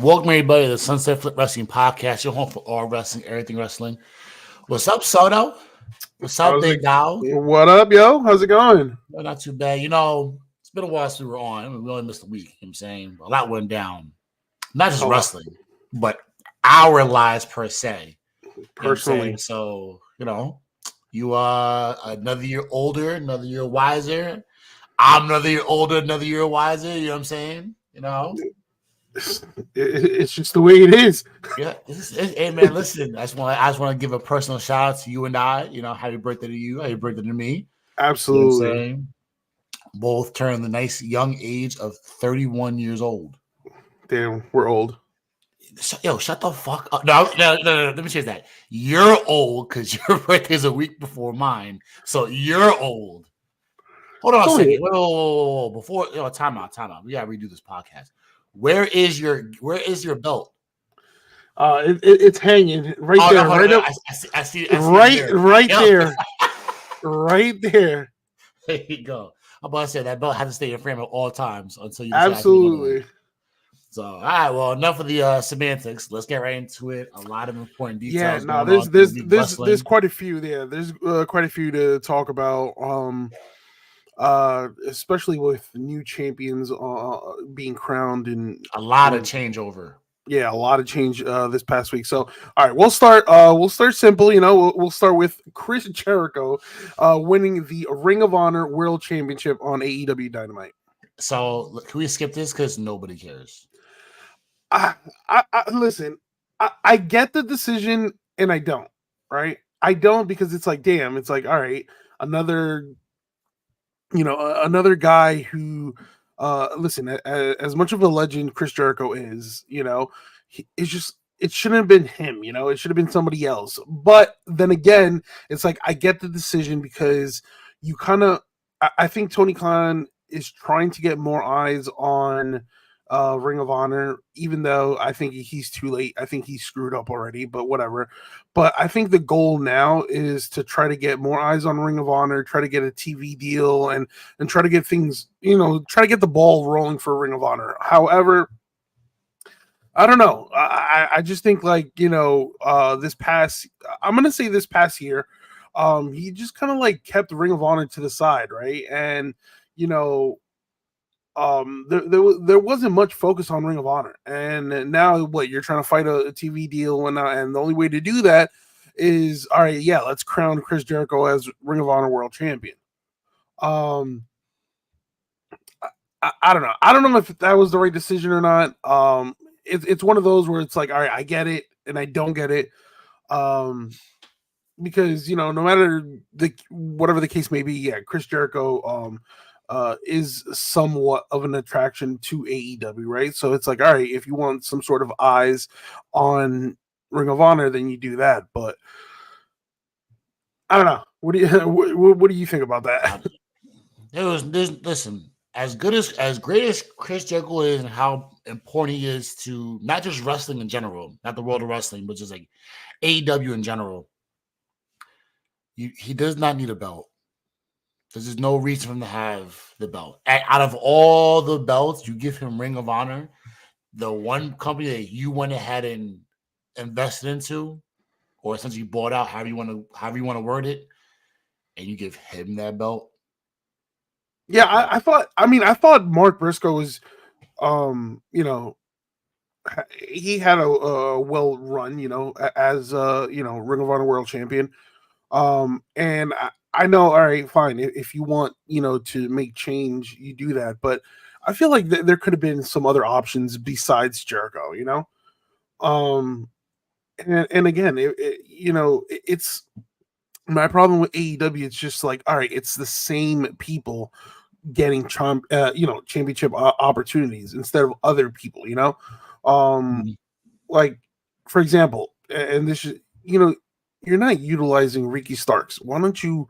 Welcome everybody to the Sunset Flip Wrestling Podcast. Your home for all wrestling, everything wrestling. What's up, Soto? What's up, How's big it? dog? What up, yo? How's it going? Well, not too bad. It's been a while since we were on. I mean, we only missed a week. You know what I'm saying? A lot went down. Not just Oh, wrestling, but our lives per se. You know what I'm saying? personally, So, you are another year older, another year wiser. I'm another year older, another year wiser. You know what I'm saying? it's just the way it is. Yeah, hey man, listen. I just want to give a personal shout out to you and I. Happy birthday to you, happy birthday to me. You know what I'm Absolutely. saying? Both turned the nice young age of 31 years old. Damn, we're old. Shut the fuck up. No. Let me change that. You're old because your birthday's a week before mine, so you're old. Hold on a It's second. only Whoa. Before time out. We gotta redo this podcast. Where is your belt? it's hanging right Oh no, there, hold on. right up, I see it there. right Yep. there, right there. There you go. I'm about to say that belt has to stay in your frame at all times until you decide to do another one. Absolutely. So, all right, well, enough of the semantics. Let's get right into it. A lot of important Yeah. details No, going on through the there's wrestling. quite a few there. There's quite a few to talk about. Especially with new champions being crowned and A lot of changeover. yeah, a lot of change this past week. So, all right, we'll start. We'll start simple. We'll start with Chris Jericho winning the Ring of Honor World Championship on AEW Dynamite. So, can we skip this because nobody cares? I listen. I get the decision, and I don't. Right, I don't because it's like, damn. It's like, all right, another, another guy who, listen, as much of a legend Chris Jericho is, it's just it shouldn't have been him. It should have been somebody else. But then again, it's like I get the decision because you kind of, I think Tony Khan is trying to get more eyes on Ring of Honor, even though I think he's too late. I think he's screwed up already, but whatever. But I think the goal now is to try to get more eyes on Ring of Honor, try to get a TV deal, and try to get things, try to get the ball rolling for Ring of Honor. However, I don't know. I just think like this past, I'm gonna say this past year, he just kind of like kept Ring of Honor to the side, right? And you know there wasn't much focus on Ring of Honor, and now what you're trying to fight a TV deal, and the only way to do that is all right. Yeah, let's crown Chris Jericho as Ring of Honor World Champion. Um, I don't know. I don't know if that was the right decision or not. It's one of those where it's like, all right, I get it, and I don't get it. Um, because no matter the whatever the case may be, yeah, Chris Jericho is somewhat of an attraction to AEW, right? So it's like, all right, if you want some sort of eyes on Ring of Honor, then you do that. But I don't know. What do you what do you think about that? Listen, as great as Chris Jericho is and how important he is to not just wrestling in general, not the world of wrestling, but just like AEW in general. He does not need a belt. There's no reason for him to have the belt. Out of all the belts, you give him Ring of Honor, the one company that you went ahead and invested into, or essentially bought out, however you want to word it, and you give him that belt. Yeah, I thought. I mean, I thought Mark Briscoe was, you know, he had a well run, as Ring of Honor World Champion. And I know, all right, fine. If you want, to make change, you do that. But I feel like there could have been some other options besides Jericho, Um, and again, it's my problem with AEW. It's just like, all right, it's the same people getting championship opportunities instead of other people, Um, Mhm. like for example, and this is, you're not utilizing Ricky Starks. Why don't you?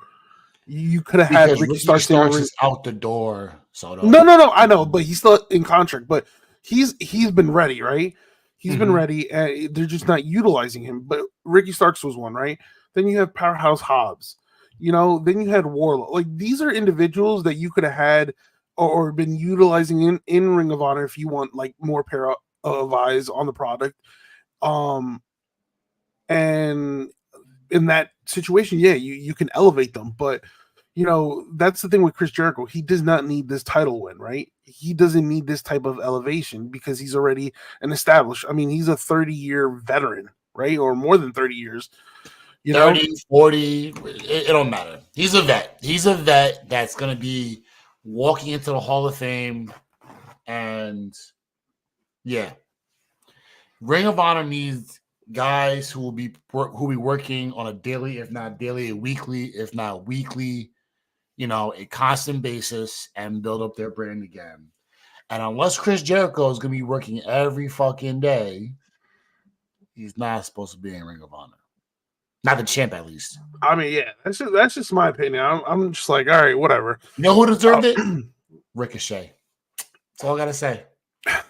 You could have had Because Ricky Ricky Starks in the Starks ring. is out the door, No, Soto. no, no. I know, but he's still in contract. But he's been ready, right? He's been Mm-hmm. ready, and they're just not utilizing him. But Ricky Starks was one, right? Then you have Powerhouse Hobbs. Then you had Warlock. Like these are individuals that you could have had or been utilizing in Ring of Honor if you want like more of eyes on the product. Um, and in that situation, yeah, you can elevate them, but that's the thing with Chris Jericho. He does not need this title win, right? He doesn't need this type of elevation because he's already an established. I mean, he's a 30-year veteran, right? Or more than 30 years. 30, 40, it don't matter. He's a vet. He's a vet that's going to be walking into the Hall of Fame. And yeah, Ring of Honor needs guys who will be working on a daily, if not daily, a weekly, if not weekly, a constant basis and build up their brand again. And unless Chris Jericho is going to be working every fucking day, he's not supposed to be in Ring of Honor. Not the champ, at least. I mean, yeah, that's just my opinion. I'm just like, all right, whatever. You know who deserved it? Ricochet. That's all I gotta say. I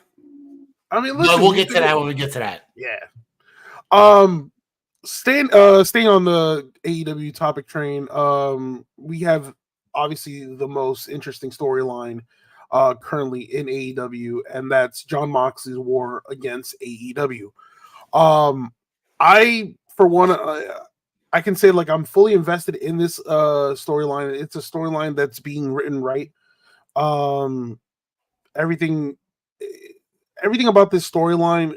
mean, listen, but we'll get to that when we get to that. Yeah. Staying on the AEW topic train. We have obviously the most interesting storyline currently in AEW, and that's Jon Moxley's war against AEW. I, for one, I can say like I'm fully invested in this storyline. It's a storyline that's being written right. Everything about this storyline,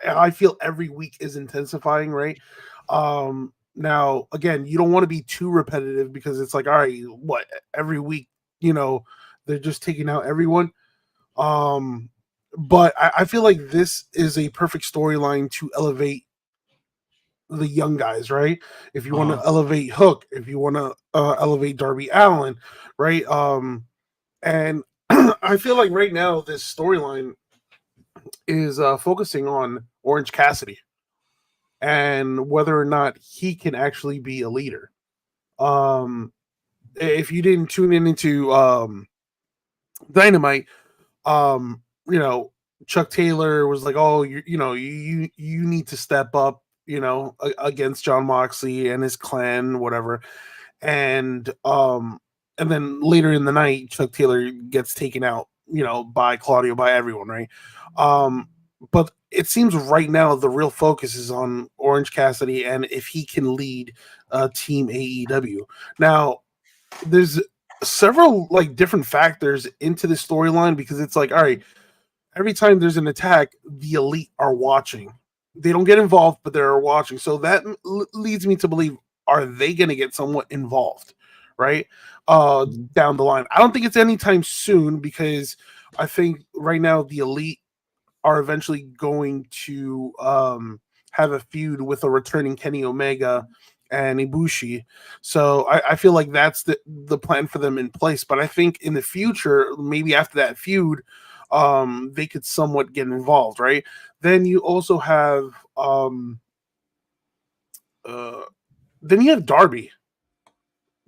I feel every week is intensifying, right? Now, again, you don't want to be too repetitive because it's like, all right, what, every week, they're just taking out everyone. But I feel like this is a perfect storyline to elevate the young guys, right? If you want to elevate Hook, if you want to elevate Darby Allin, right? And I feel like right now this storyline is focusing on Orange Cassidy and whether or not he can actually be a leader. If you didn't tune in into Dynamite, Chuck Taylor was like, "Oh, you need to step up, against Jon Moxley and his clan, whatever." And then later in the night, Chuck Taylor gets taken out, by Claudio, by everyone, right? But it seems right now the real focus is on Orange Cassidy and if he can lead Team AEW. Now, there's several like different factors into the storyline because it's like, all right, every time there's an attack, the Elite are watching. They don't get involved, but they're watching. So that leads me to believe, are they going to get somewhat involved, right? Down the line. I don't think it's anytime soon because I think right now the Elite are eventually going to have a feud with a returning Kenny Omega and Ibushi. So I feel like that's the plan for them in place. But I think in the future, maybe after that feud, they could somewhat get involved, right? Then you also have Darby.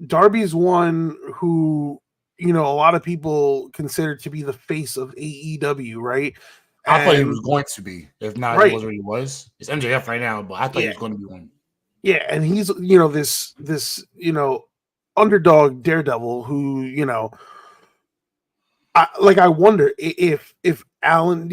Darby's one who, a lot of people consider to be the face of AEW, right? I thought he was going to be. If not, right. He was what he was. It's MJF right now, but I thought he was going to be one. Yeah, and he's this underdog daredevil who I wonder if Allen,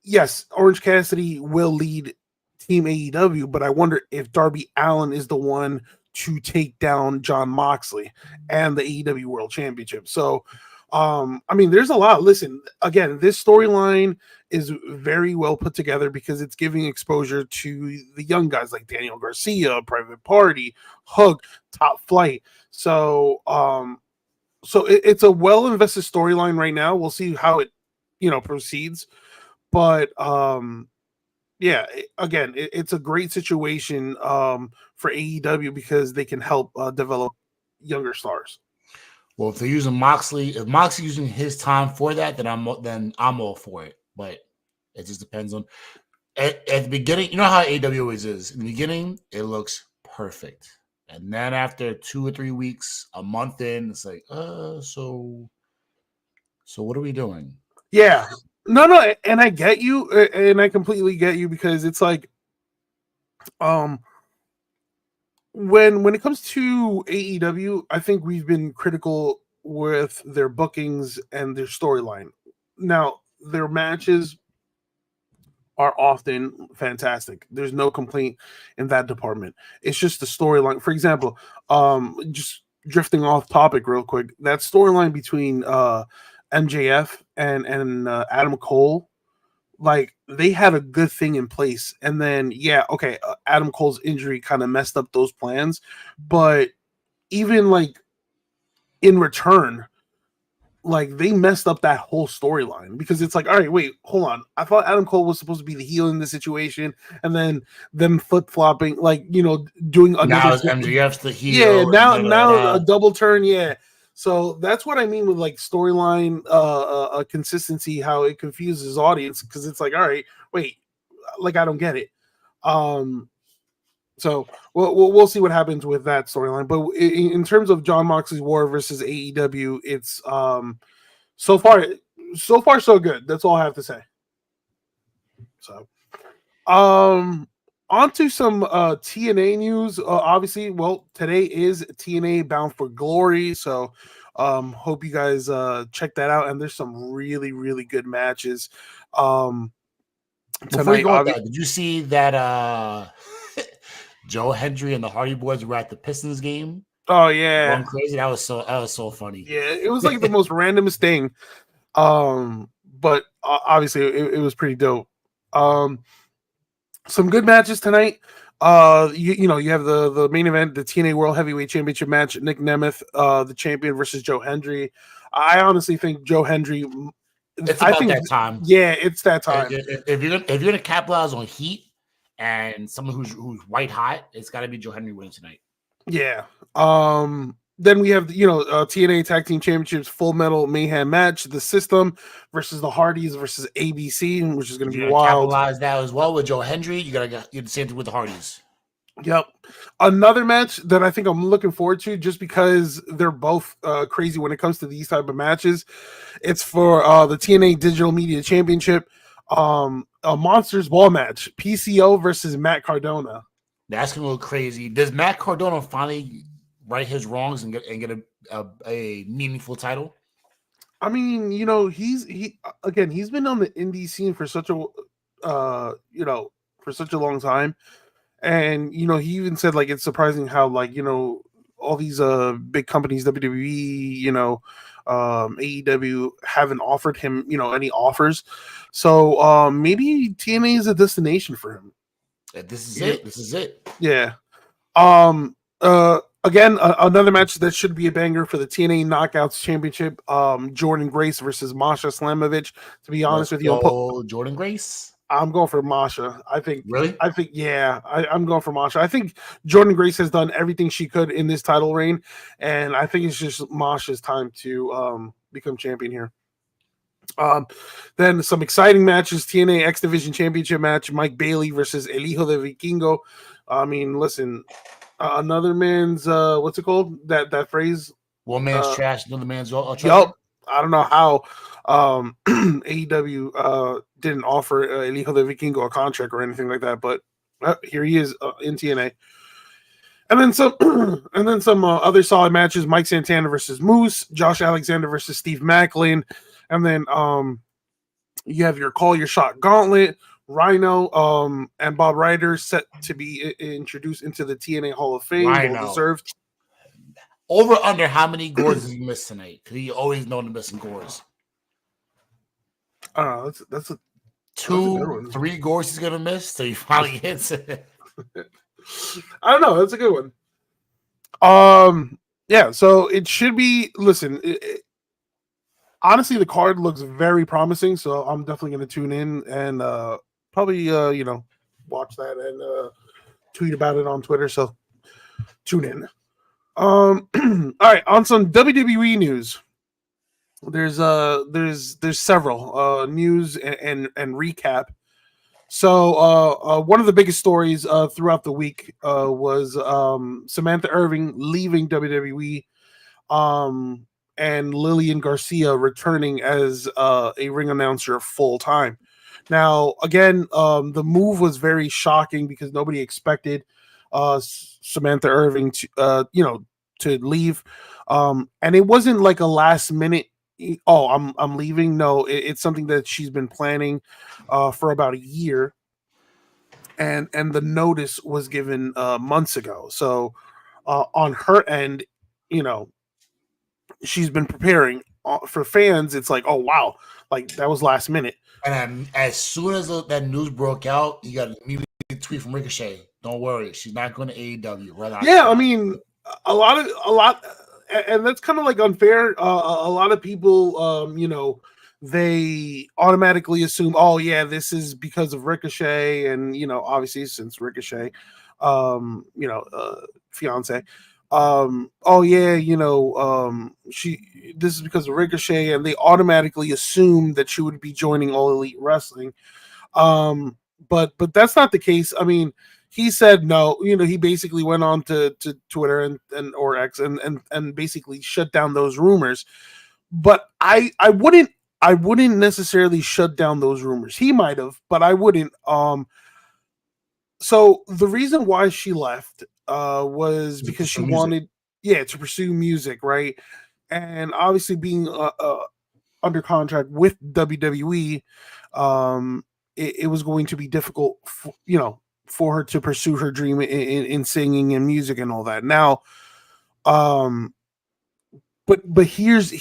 yes, Orange Cassidy will lead Team AEW, but I wonder if Darby Allin is the one to take down Jon Moxley and the AEW World Championship. So, I mean, there's a lot. Listen, again, this storyline is very well put together because it's giving exposure to the young guys like Daniel Garcia, Private Party, Hook, Top Flight. So, it's a well invested storyline right now. We'll see how it, proceeds. But yeah, again, it's a great situation for AEW because they can help develop younger stars. Well, if they're using Moxley, if Moxley's using his time for that, then I'm all for it. But it just depends on at the beginning. You know how AEW always is. In the beginning, it looks perfect. And then after 2 or 3 weeks, a month in, it's like, so what are we doing? Yeah. No, and I get you, and I completely get you because it's like, when it comes to AEW, I think we've been critical with their bookings and their storyline. Now, their matches are often fantastic. There's no complaint in that department. It's just the storyline. For example, just drifting off topic real quick, that storyline between MJF and Adam Cole, like they had a good thing in place, and then Adam Cole's injury kind of messed up those plans, but even like in return, like they messed up that whole storyline because it's like, all right, wait, hold on. I thought Adam Cole was supposed to be the heel in this situation, and then them flip flopping, like doing another. Now it's MJF's the Yeah, heel. now a double turn. Yeah, so that's what I mean with like storyline consistency. How it confuses audience because it's like, all right, wait, like I don't get it. So we'll see what happens with that storyline. But in terms of John Moxley's war versus AEW, it's so far so good. That's all I have to say. So on to some TNA news. Obviously, well, today is TNA Bound for Glory, so hope you guys check that out. And there's some really, really good matches. Before you go with that, did you see that Joe Hendry and the Hardy Boys were at the Pistons game? Oh yeah, going crazy. That was so funny. Yeah, it was like the most randomest thing. But obviously it was pretty dope. Some good matches tonight. You have the main event, the TNA World Heavyweight Championship match. Nick Nemeth, the champion, versus Joe Hendry. I honestly think Joe Hendry. It's about that time. Yeah, it's that time. If you're gonna capitalize on heat and someone who's white hot, it's got to be Joe Hendry winning tonight. Yeah. Then we have TNA Tag Team Championships Full Metal Mayhem match, the System versus the Hardys versus ABC, which is going to be wild. Capitalize that as well with Joe Hendry. You got the same thing with the Hardys. Yep. Another match that I think I'm looking forward to, just because they're both crazy when it comes to these type of matches. It's for the TNA Digital Media Championship, a Monsters Ball match, PCO versus Matt Cardona. That's gonna look crazy. Does Matt Cardona finally right his wrongs and get a meaningful title? I mean, he's been on the indie scene for such a long time. And he even said like it's surprising how like all these big companies, WWE, AEW, haven't offered him any offers. So maybe TNA is a destination for him. This is it. Yeah. Again, another match that should be a banger for the TNA Knockouts Championship. Jordan Grace versus Masha Slamovich. To be honest with you, Jordan Grace. I'm going for Masha. I think. Really? I think. Yeah, I'm going for Masha. I think Jordan Grace has done everything she could in this title reign, and I think it's just Masha's time to become champion here. Then some exciting matches: TNA X Division Championship match, Mike Bailey versus El Hijo de Vikingo. I mean, listen, another man's what's it called? That phrase? One man's trash, another man's all trash. Yup. I don't know how AEW didn't offer El Hijo de Vikingo a contract or anything like that, but here he is in TNA. And then some other solid matches: Mike Santana versus Moose, Josh Alexander versus Steve Macklin, and then you have your Call Your Shot Gauntlet, Rhino, and Bob Ryder set to be introduced into the TNA Hall of Fame. Well deserved. Over under how many gores has he missed tonight? Because he always known to missing gores. I don't know. That's 2-3 gores he's gonna miss, so he finally hits it. I don't know. That's a good one. Yeah. So it should be. Listen, honestly, the card looks very promising. So I'm definitely going to tune in and probably watch that and tweet about it on Twitter. So tune in. All right, on some WWE news. There's several news and recap. So one of the biggest stories throughout the week was Samantha Irvin leaving WWE, and Lillian Garcia returning as a ring announcer full time. Now, again, the move was very shocking because nobody expected Samantha Irvin to leave, and it wasn't like a last minute oh, I'm leaving. No, it's something that she's been planning for about a year, and the notice was given months ago. So on her end, you know, she's been preparing. For fans, it's like, oh wow, like that was last minute. And as soon as that news broke out, you got immediately a tweet from Ricochet. Don't worry, she's not going to AEW. Yeah, I mean, a lot, and that's kind of like unfair. A lot of people, they automatically assume, oh yeah, this is because of Ricochet, and obviously since Ricochet, fiance, oh yeah, this is because of Ricochet, and they automatically assume that she would be joining All Elite Wrestling. But that's not the case. I mean, he said no. He basically went on to Twitter and or X and basically shut down those rumors. But I wouldn't necessarily shut down those rumors. He might have, but I wouldn't. So the reason why she left was because she wanted, yeah, to pursue music, right? And obviously being under contract with WWE, it was going to be difficult, for her to pursue her dream in singing and music and all that. Now, um, but here's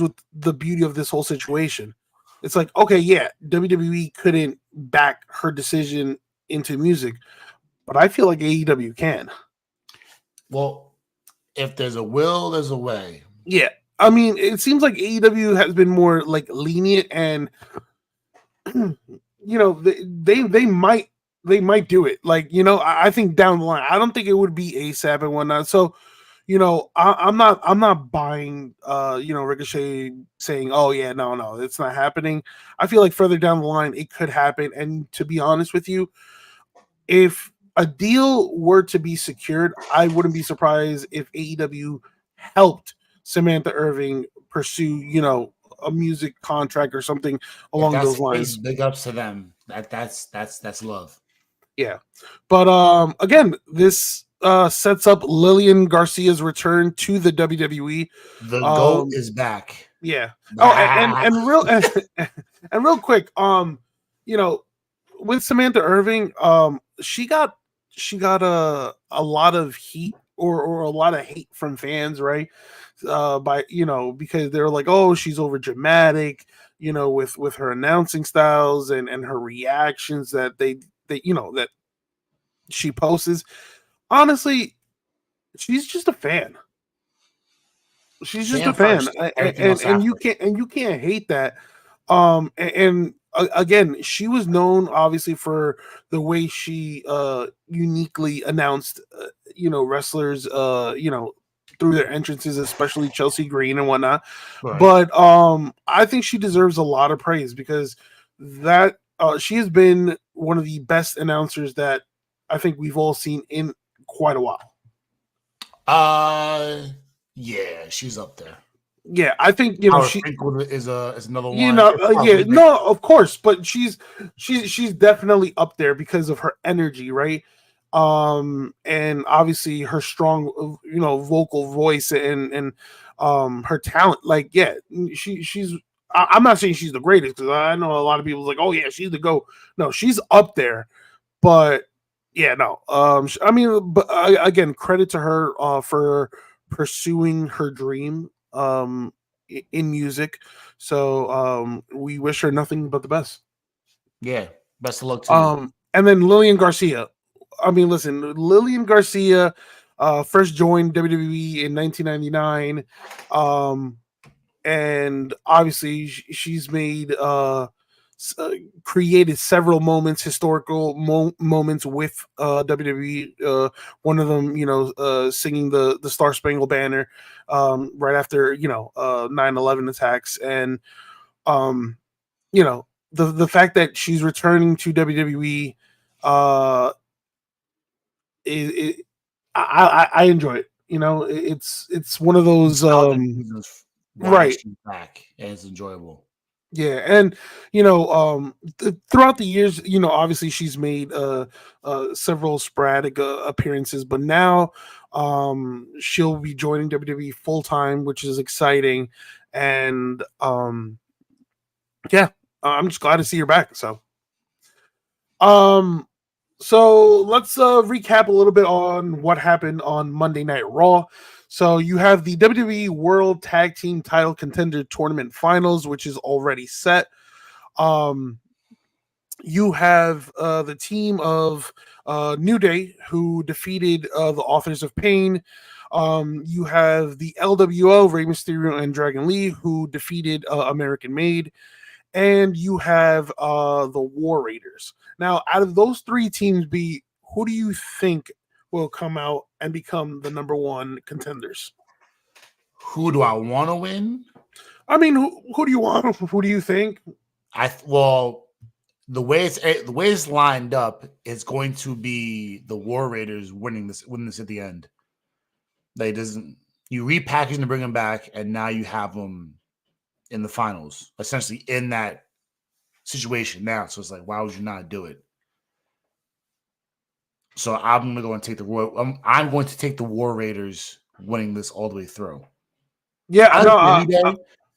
what the beauty of this whole situation. It's like, okay, yeah, WWE couldn't back her decision into music, but I feel like AEW can. Well, if there's a will, there's a way. Yeah. I mean, it seems like AEW has been more like lenient, and they might do it. Like, I think down the line, I don't think it would be ASAP and whatnot. So, I'm not buying Ricochet saying, oh yeah, no, it's not happening. I feel like further down the line it could happen. And to be honest with you, if a deal were to be secured, I wouldn't be surprised if AEW helped Samantha Irving pursue, a music contract or something along those lines. Big ups to them. That's love. Yeah. But again, this sets up Lillian Garcia's return to the WWE. The GOAT is back. Yeah. Oh, and real and real quick, with Samantha Irving, she got a lot of heat or a lot of hate from fans, right? Because they're like, oh, she's over dramatic, with her announcing styles and her reactions that that she posts. Honestly, she's just a fan. She's just a fan, and you can't hate that. Again, she was known obviously for the way she uniquely announced, wrestlers, through their entrances, especially Chelsea Green and whatnot. Right. But I think she deserves a lot of praise because that she has been one of the best announcers that I think we've all seen in quite a while. Yeah, she's up there. Yeah, I think she is another one. No, of course, but she's definitely up there because of her energy, right? And obviously her strong, vocal voice and her talent. Like, yeah, she's. I'm not saying she's the greatest because I know a lot of people like, oh yeah, she's the GOAT. No, she's up there, but yeah, no. I mean, but again, credit to her for pursuing her dream in music. So we wish her nothing but the best. Yeah, best of luck to you. And then Lillian Garcia. I mean, listen, Lillian Garcia first joined WWE in 1999. And obviously she's made created several moments, historical moments with WWE. One of them, singing the Star Spangled Banner right after 9/11 attacks, and the fact that she's returning to WWE, I enjoy it. It's one of those right back, and it's enjoyable. Yeah, and throughout the years, obviously she's made several sporadic appearances, but now She'll be joining WWE full time, which is exciting, and yeah, I'm just glad to see her back. Um, so let's recap a little bit on what happened on Monday Night Raw. So you have the WWE World Tag Team Title Contender Tournament Finals, which is already set. Um, you have the team of New Day, who defeated the Authors of Pain. You have the LWO, Rey Mysterio and Dragon Lee, who defeated American Made. And you have the War Raiders. Now, out of those three teams, who do you think will come out and become the number one contenders? Who do I want to win? I mean, who do you want? Who do you think? The way it's lined up, it's going to be the War Raiders winning this at the end. You repackage and bring them back, and now you have them in the finals, essentially in that situation now. So it's like, why would you not do it? So I'm going to go and take I'm going to take the War Raiders winning this all the way through. Yeah,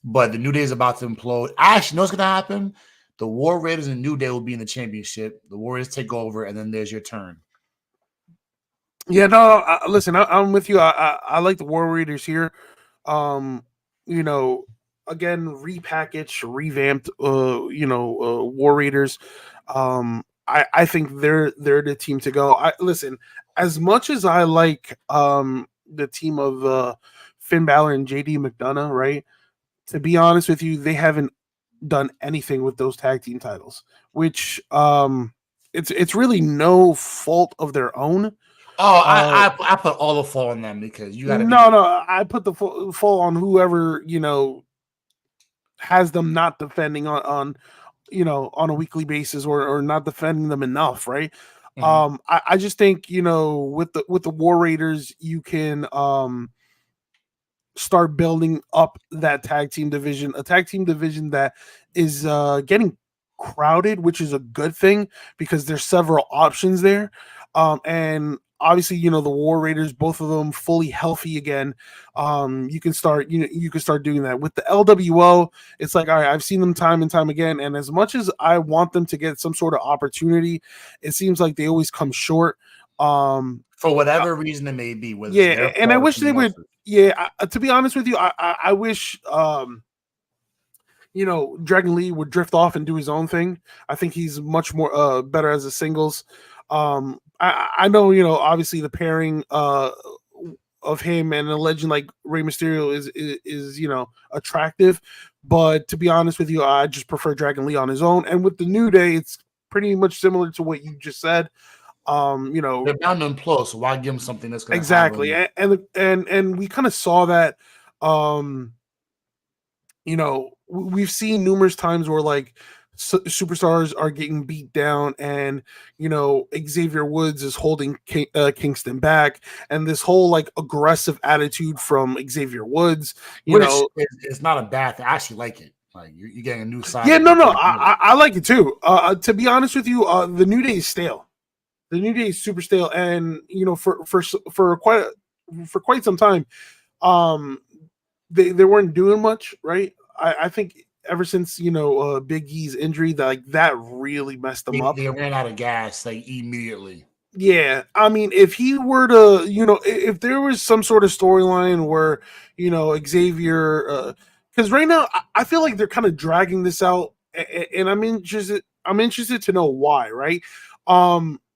but the New Day is about to implode. Actually, you know what's going to happen? The War Raiders and New Day will be in the championship. The Warriors take over, and then there's your turn. Yeah, no. Listen, I'm with you. I like the War Raiders here. Again, repackaged, revamped. War Raiders. I think they're the team to go. Listen, as much as I like the team of Finn Balor and JD McDonough, right? To be honest with you, they haven't done anything with those tag team titles, which it's really no fault of their own. I put all the fault on them because you got to. No, I put the fault on whoever has them not defending on a weekly basis or not defending them enough, right? Mm-hmm. I just think with the War Raiders you can start building up that tag team division, a tag team division that is getting crowded, which is a good thing because there's several options there. And obviously, the War Raiders, both of them fully healthy again. You can start doing that with the LWO. It's like, all right, I've seen them time and time again. And as much as I want them to get some sort of opportunity, it seems like they always come short. For whatever reason it may be. Yeah. And I wish they would. Yeah, to be honest with you, I wish Dragon Lee would drift off and do his own thing. I think he's much more better as a singles. I know, obviously the pairing of him and a legend like Rey Mysterio is attractive, but to be honest with you, I just prefer Dragon Lee on his own. And with the New Day, it's pretty much similar to what you just said. They're bound to implode, so why give them something that's going to exactly and we kind of saw that. We've seen numerous times where like superstars are getting beat down, and Xavier Woods is holding Kingston back, and this whole like aggressive attitude from Xavier Woods, it's not a bad thing. I actually like it. Like you're getting a new side. Yeah, I like it too. To be honest with you, the New Day is stale. The New Day is super stale, and for quite some time, they weren't doing much, right? I think ever since Big E's injury, that really messed them up. They ran out of gas like immediately. Yeah, I mean, if he were to, if there was some sort of storyline where Xavier, because right now I feel like they're kind of dragging this out, and I'm interested to know why, right?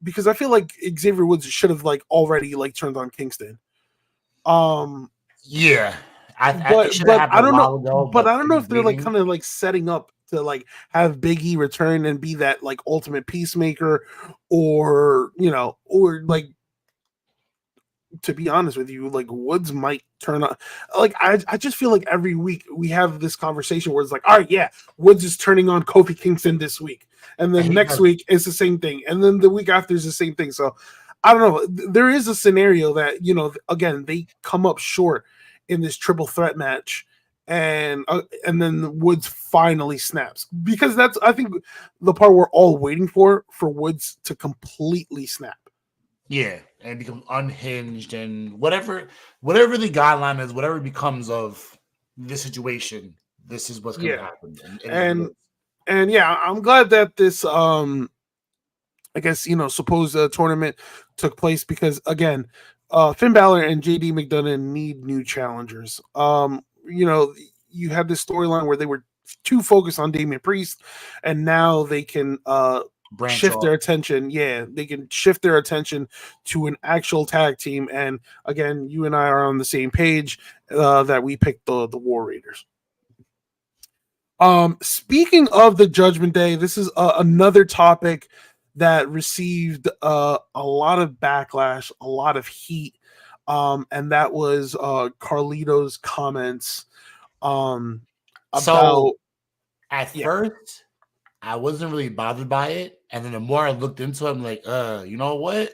Because I feel like Xavier Woods should have like already like turned on Kingston. Yeah. But I don't know. But I don't know if they're like kind of like setting up to like have Big E return and be that like ultimate peacemaker, or like, to be honest with you, like Woods might turn on. Like I just feel like every week we have this conversation where it's like, all right, yeah, Woods is turning on Kofi Kingston this week, and then next week it's the same thing, and then the week after is the same thing. So I don't know. There is a scenario that again they come up short in this triple threat match, and then Woods finally snaps, because that's, I think, the part we're all waiting for Woods to completely snap. Yeah, and becomes unhinged and whatever the guideline is, whatever it becomes of this situation, this is what's going to Yeah, happen, and it is what it and is. and yeah, I'm glad that this I guess supposed tournament took place because again, Finn Balor and JD McDonough need new challengers. You had this storyline where they were too focused on Damian Priest, and now they can Branch shift off. their attention. Yeah, they can shift their attention to an actual tag team. And again, you and I are on the same page that we picked the War Raiders. Speaking of the Judgment Day, this is another topic that received a lot of backlash, a lot of heat, and that was Carlito's comments about So at yeah. first, I wasn't really bothered by it, and then the more I looked into it, I'm like, you know what?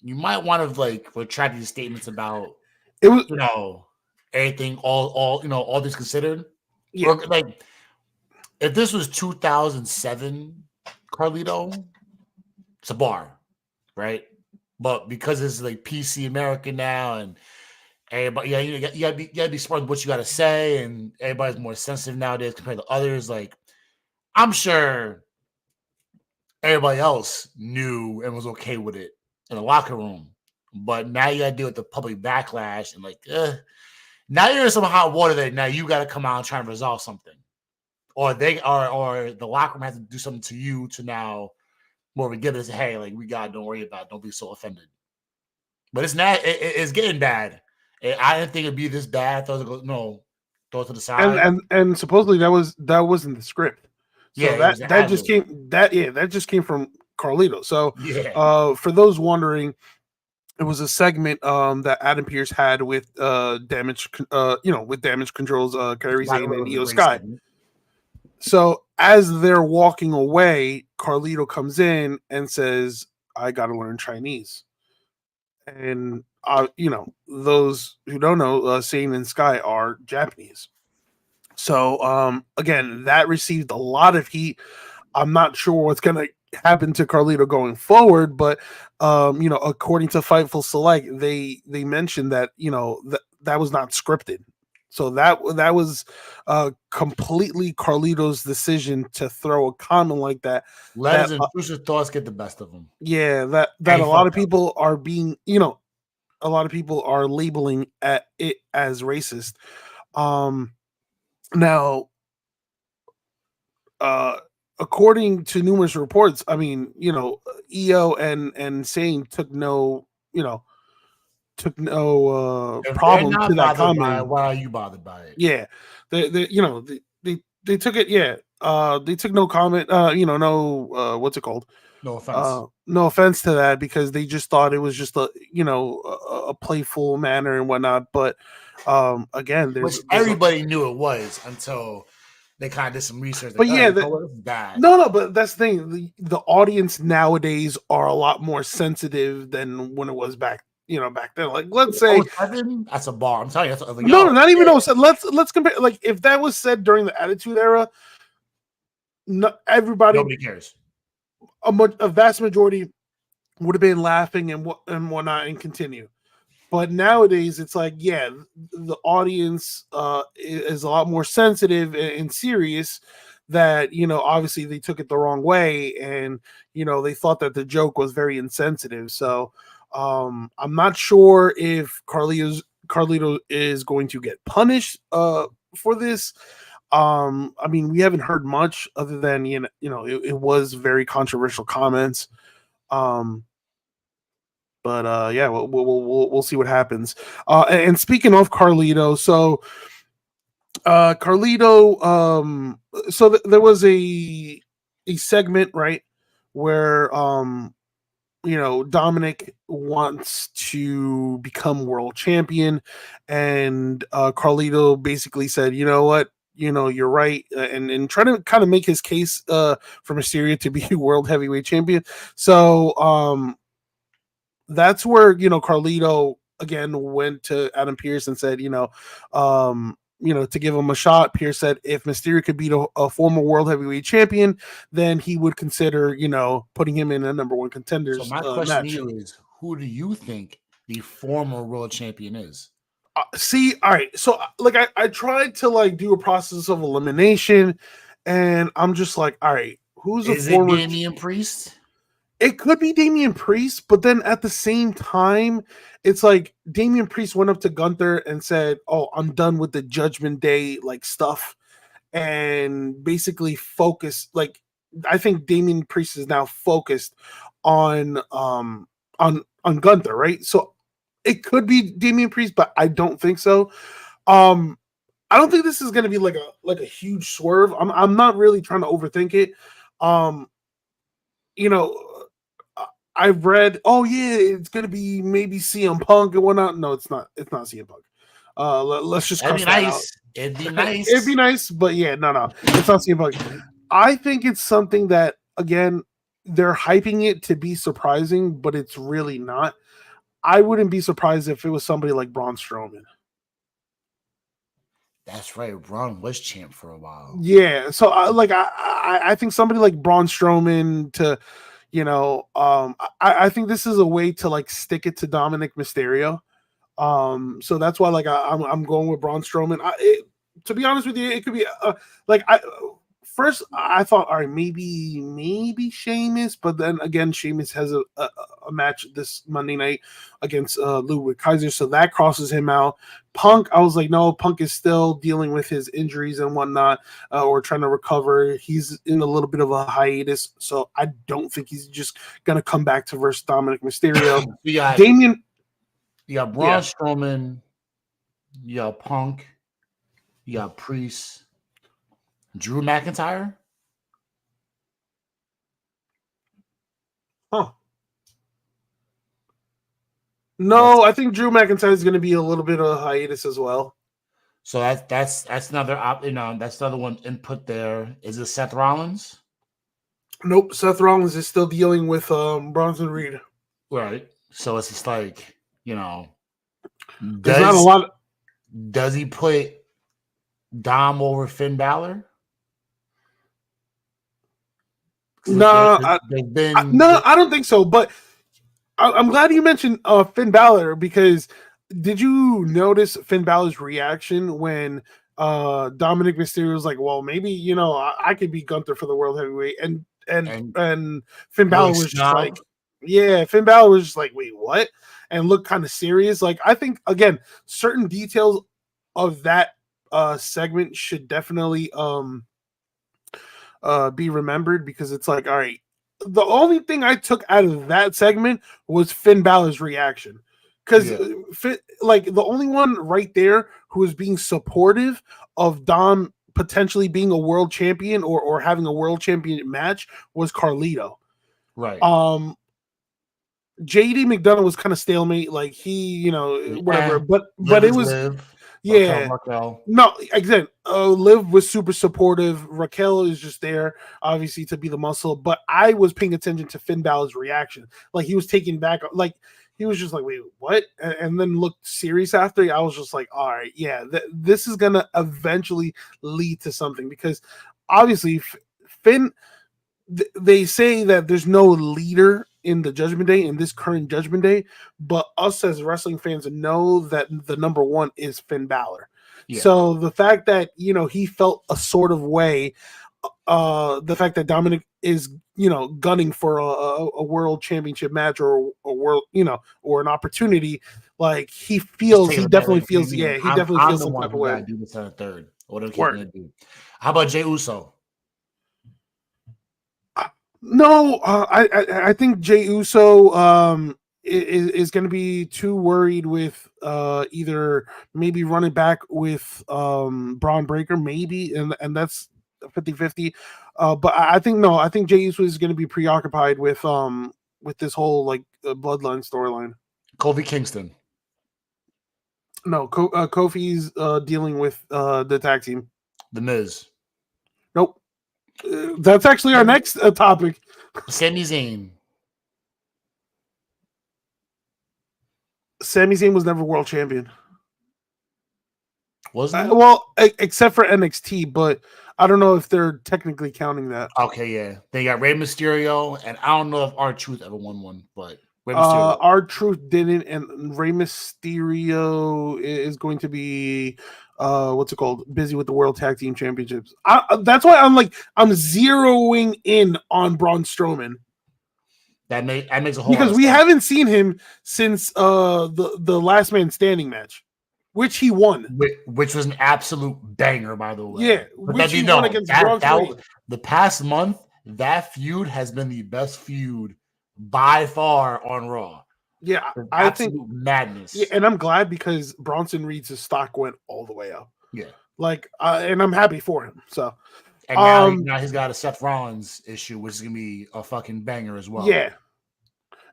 You might want to like retract these statements about It was you know everything, all this considered, yeah, or like if this was 2007, Carlito, it's a bar, right? But because it's like PC America now, and everybody, yeah, you gotta be smart with what you gotta say, and everybody's more sensitive nowadays compared to others. Like, I'm sure everybody else knew and was okay with it in the locker room, but now you gotta deal with the public backlash and like, now you're in some hot water that now you gotta come out and try and resolve something, or or the locker room has to do something to you to now more forgive us. Hey, like we got, don't worry about it. Don't be so offended. But it's not. It's getting bad. I didn't think it'd be this bad. I thought it was no, throw it to the and side. and supposedly that wasn't the script. Yeah, So it that was an that ad just lib. came that just came from Carlito. So Yeah, for those wondering, it was a segment that Adam Pearce had with with Damage Control's Kairi by the Sane way, it and was a Io great Sky. segment. So as they're walking away, Carlito comes in and says, "I got to learn Chinese." And those who don't know, Sane and Sky are Japanese. So again, that received a lot of heat. I'm not sure what's gonna happen to Carlito going forward, but according to Fightful Select, they mentioned that that was not scripted. So that was completely Carlito's decision to throw a comment like that. Let That his intrusive thoughts get the best of him, yeah, that and a he lot of fucked up. people are being a lot of people are labeling at it as racist. Um, now uh according to numerous reports, I mean, EO and Sane took no If they're problem to not that bothered by it, comment. why are you bothered by it? Yeah, they took it. Yeah, they took no comment. No what's it called? No offense. No offense to that because they just thought it was just a playful manner and whatnot. But again, Which there's a everybody knew it was until they kind of did some research. Like, but oh, yeah, you know what? This is bad. no, but that's the thing. The audience nowadays are a lot more sensitive than when it was back then. Like, let's say, Oh, 07? That's a bar. I'm telling you. That's like, no, yo, not even no. So let's compare. Like, if that was said during the Attitude Era, no, everybody, nobody cares. a vast majority would have been laughing and whatnot and continue. But nowadays, it's like, yeah, the audience is a lot more sensitive and serious. That obviously they took it the wrong way, and they thought that the joke was very insensitive. So I'm not sure if Carlito is going to get punished for this. I mean, we haven't heard much other than it was very controversial comments. Um, but yeah, we'll see what happens. And speaking of Carlito, so Carlito, so there was a segment, right, where Dominic wants to become world champion, and Carlito basically said, you know what, you're right, and trying to kind of make his case for Mysterio to be world heavyweight champion. So that's where Carlito again went to Adam Pearce and said, to give him a shot. Pierce said if Mysterio could beat a former world heavyweight champion, then he would consider, putting him in a number one So contenders my question to match. you is, who do you think the former world champion is? See, all right. So like I tried to like do a process of elimination, and I'm just like, all right, who's a Is it former? Damian Priest? It could be Damian Priest, but then at the same time, it's like Damian Priest went up to Gunther and said, "Oh, I'm done with the Judgment Day like stuff," and basically focus. Like, I think Damian Priest is now focused on Gunther, right? So it could be Damian Priest, but I don't think so. I don't think this is going to be like a huge swerve. I'm not really trying to overthink it. Um, you know, I've read, oh yeah, it's gonna be maybe CM Punk and whatnot. No, it's not. It's not CM Punk. Let's just That'd cross be that nice. out. It'd be It'd be nice. nice, but yeah, no, it's not CM Punk. I think it's something that again they're hyping it to be surprising, but it's really not. I wouldn't be surprised if it was somebody like Braun Strowman. That's right. Braun was champ for a while. Yeah, so I think somebody like Braun Strowman to, I think this is a way to like stick it to Dominic Mysterio. So that's why like I'm going with Braun Strowman. To be honest with you, it could be like first I thought, all right, maybe Sheamus, but then again, Sheamus has a match this Monday night against Ludwig Kaiser, so that crosses him out. Punk, I was like, no, Punk is still dealing with his injuries and whatnot, or trying to recover. He's in a little bit of a hiatus, so I don't think he's just gonna come back to versus Dominic Mysterio. Damian, you got Braun Strowman, you got Punk, you got Priest, Drew McIntyre. Huh. No, I think Drew McIntyre is going to be a little bit of a hiatus as well. So that's another that's another one input there. Is it Seth Rollins? Nope, Seth Rollins is still dealing with Bronson Reed. Right. So it's just like, there's not a lot. Does he put Dom over Finn Balor? No, I don't think so. But I'm glad you mentioned Finn Balor, because did you notice Finn Balor's reaction when Dominic Mysterio was like, "Well, maybe I could be Gunther for the World Heavyweight," and Finn Balor was just like, "Yeah," Finn Balor was just like, "Wait, what?" and looked kind of serious. Like, I think again, certain details of that segment should definitely be remembered, because it's like, all right, the only thing I took out of that segment was Finn Balor's reaction, because like the only one right there who was being supportive of Dom potentially being a world champion or having a world champion match was Carlito. Right. JD McDonough was kind of stalemate, like he, whatever, but it was Liv. Yeah. Raquel. No, again, Liv was super supportive. Raquel is just there, obviously, to be the muscle. But I was paying attention to Finn Balor's reaction. Like, he was taken back. Like, he was just like, wait, what? And then looked serious after. I was just like, all right, yeah, this is going to eventually lead to something. Because, obviously, Finn, they say that there's no leader in the Judgment Day, in this current Judgment Day, but us as wrestling fans know that the number one is Finn Balor. Yeah. So the fact that he felt a sort of way, the fact that Dominic is gunning for a world championship match or a world or an opportunity, like he definitely feels some type of way. Do this on a third. What are we gonna do? How about Jey Uso? No, I think Jey Uso is going to be too worried with either maybe running back with Braun Breaker, maybe, and that's 50-50. But I think Jey Uso is going to be preoccupied with this whole like bloodline storyline. Kofi Kingston. No, Kofi's dealing with the tag team. The Miz. Nope. That's actually our next topic. Sami Zayn. Sami Zayn was never world champion. wasn't it? Well, except for NXT, but I don't know if they're technically counting that. Okay, yeah. They got Rey Mysterio, and I don't know if R-Truth ever won one, but Rey Mysterio. R-Truth didn't, and Rey Mysterio is going to be what's it called? Busy with the World Tag Team Championships. That's why I'm zeroing in on Braun Strowman. That makes a whole Because lot of we sense. haven't seen him since the Last Man Standing match, which he won. Which was an absolute banger, by the way. Yeah, But which he won against Braun Strowman. The past month, that feud has been the best feud by far on Raw. Yeah, I think madness. Yeah, and I'm glad because Bronson Reed's stock went all the way up. Yeah, and I'm happy for him. So, and now he's got a Seth Rollins issue, which is gonna be a fucking banger as well. Yeah,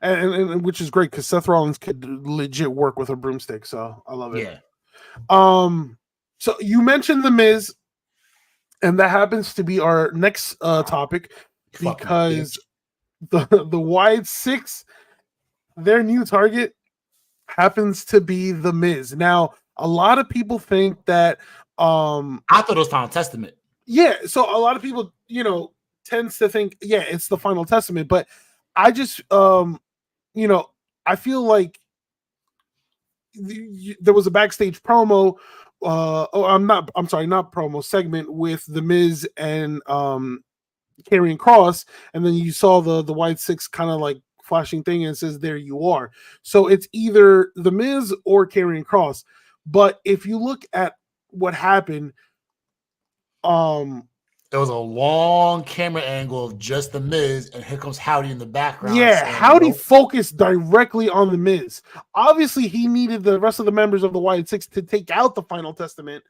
and which is great because Seth Rollins could legit work with a broomstick. So I love it. Yeah. So you mentioned The Miz, and that happens to be our next topic because the Wide Six, their new target happens to be The Miz. Now, a lot of people think that I thought it was Final Testament. Yeah, so a lot of people, tends to think, yeah, it's the Final Testament, but I just I feel like there was a backstage promo not promo segment with The Miz and Karrion Kross, and then you saw the Wide Six kind of like flashing thing and it says there you are. So it's either The Miz or Karrion Kross. But if you look at what happened, there was a long camera angle of just The Miz, and here comes Howdy in the background. Yeah, Howdy focused directly on The Miz. Obviously, he needed the rest of the members of the Wyatt Six to take out the Final Testament,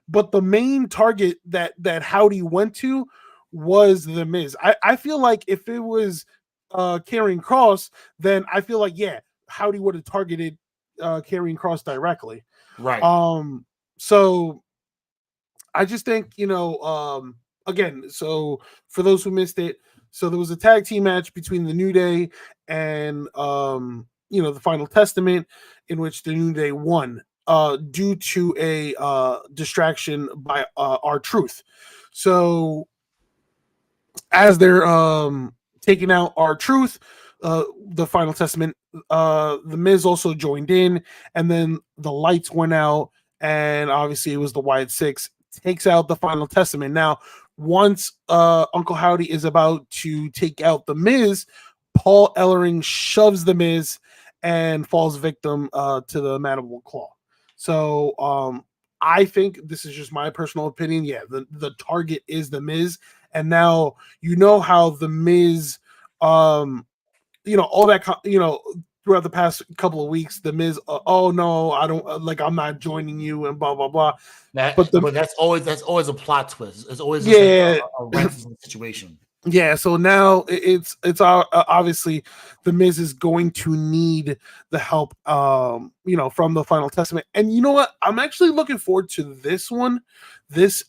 but the main target that Howdy went to was The Miz. I feel like if it was Karrion Kross, then I feel like, yeah, Howdy would have targeted Karrion Kross directly. Right. So I just think, again, so for those who missed it, so there was a tag team match between the New Day and the Final Testament, in which the New Day won due to a distraction by R-Truth. So as they're taking out R-Truth, the Final Testament, the Miz also joined in, and then the lights went out, and obviously it was the Wyatt Six takes out the Final Testament. Now, once Uncle Howdy is about to take out the Miz, Paul Ellering shoves the Miz and falls victim to the Mandible Claw. So I think, this is just my personal opinion, yeah, the target is the Miz. And now how the Miz, all that, throughout the past couple of weeks, the Miz, oh no, I don't I'm not joining you, and blah blah blah. But that's always a plot twist. It's always a ransom situation. Yeah, so now it's obviously the Miz is going to need the help, from the Final Testament. And you know what? I'm actually looking forward to this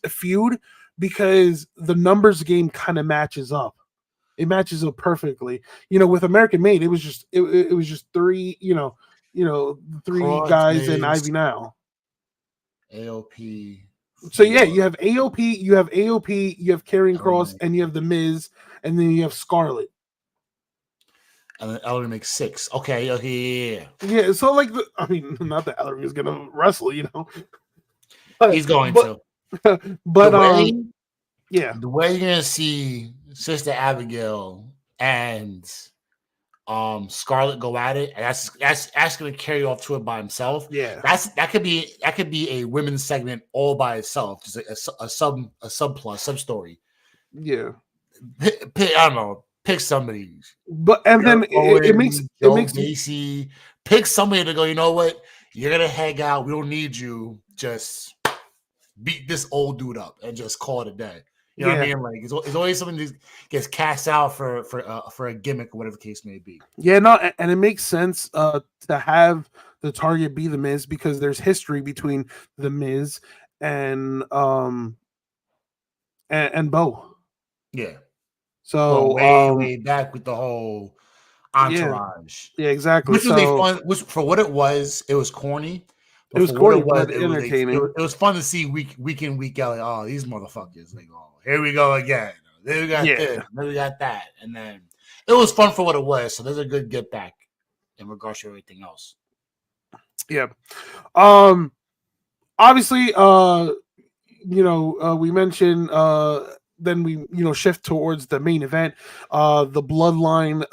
feud, because the numbers game kind of matches up. It matches up perfectly. With American Made, it was just three, three guys and Ivy Now. AOP. So yeah, you have AOP, you have Karrion Kross, and you have the Miz, and then you have Scarlett. And then Ellering makes 6. Okay, yeah. Yeah, so not that Ellering is gonna wrestle, He's going to. But yeah, the way you're gonna see Sister Abigail and Scarlett go at it, and that's gonna carry off to it by himself. Yeah, that could be a women's segment all by itself, just a subplot, sub story. Yeah, I don't know. Pick somebody, then it makes Gacy. Pick somebody to go. You know what? You're gonna hang out. We don't need you. Just beat this old dude up and just call it a day. You know what I mean? Like it's always something that gets cast out for a gimmick or whatever the case may be. Yeah, no, and it makes sense to have the target be the Miz, because there's history between the Miz and Bo. Yeah. So way back with the whole entourage. Yeah, exactly. Which was fun. Which, for what it was corny. It was for what corny, it was, but entertaining. it was fun to see week in, week out. Like, oh, these motherfuckers! Like, oh, here we go again. Then we got this, then we got that, and then it was fun for what it was. So there's a good get back in regards to everything else. Yeah. Obviously, we mentioned then we shift towards the main event, the bloodline,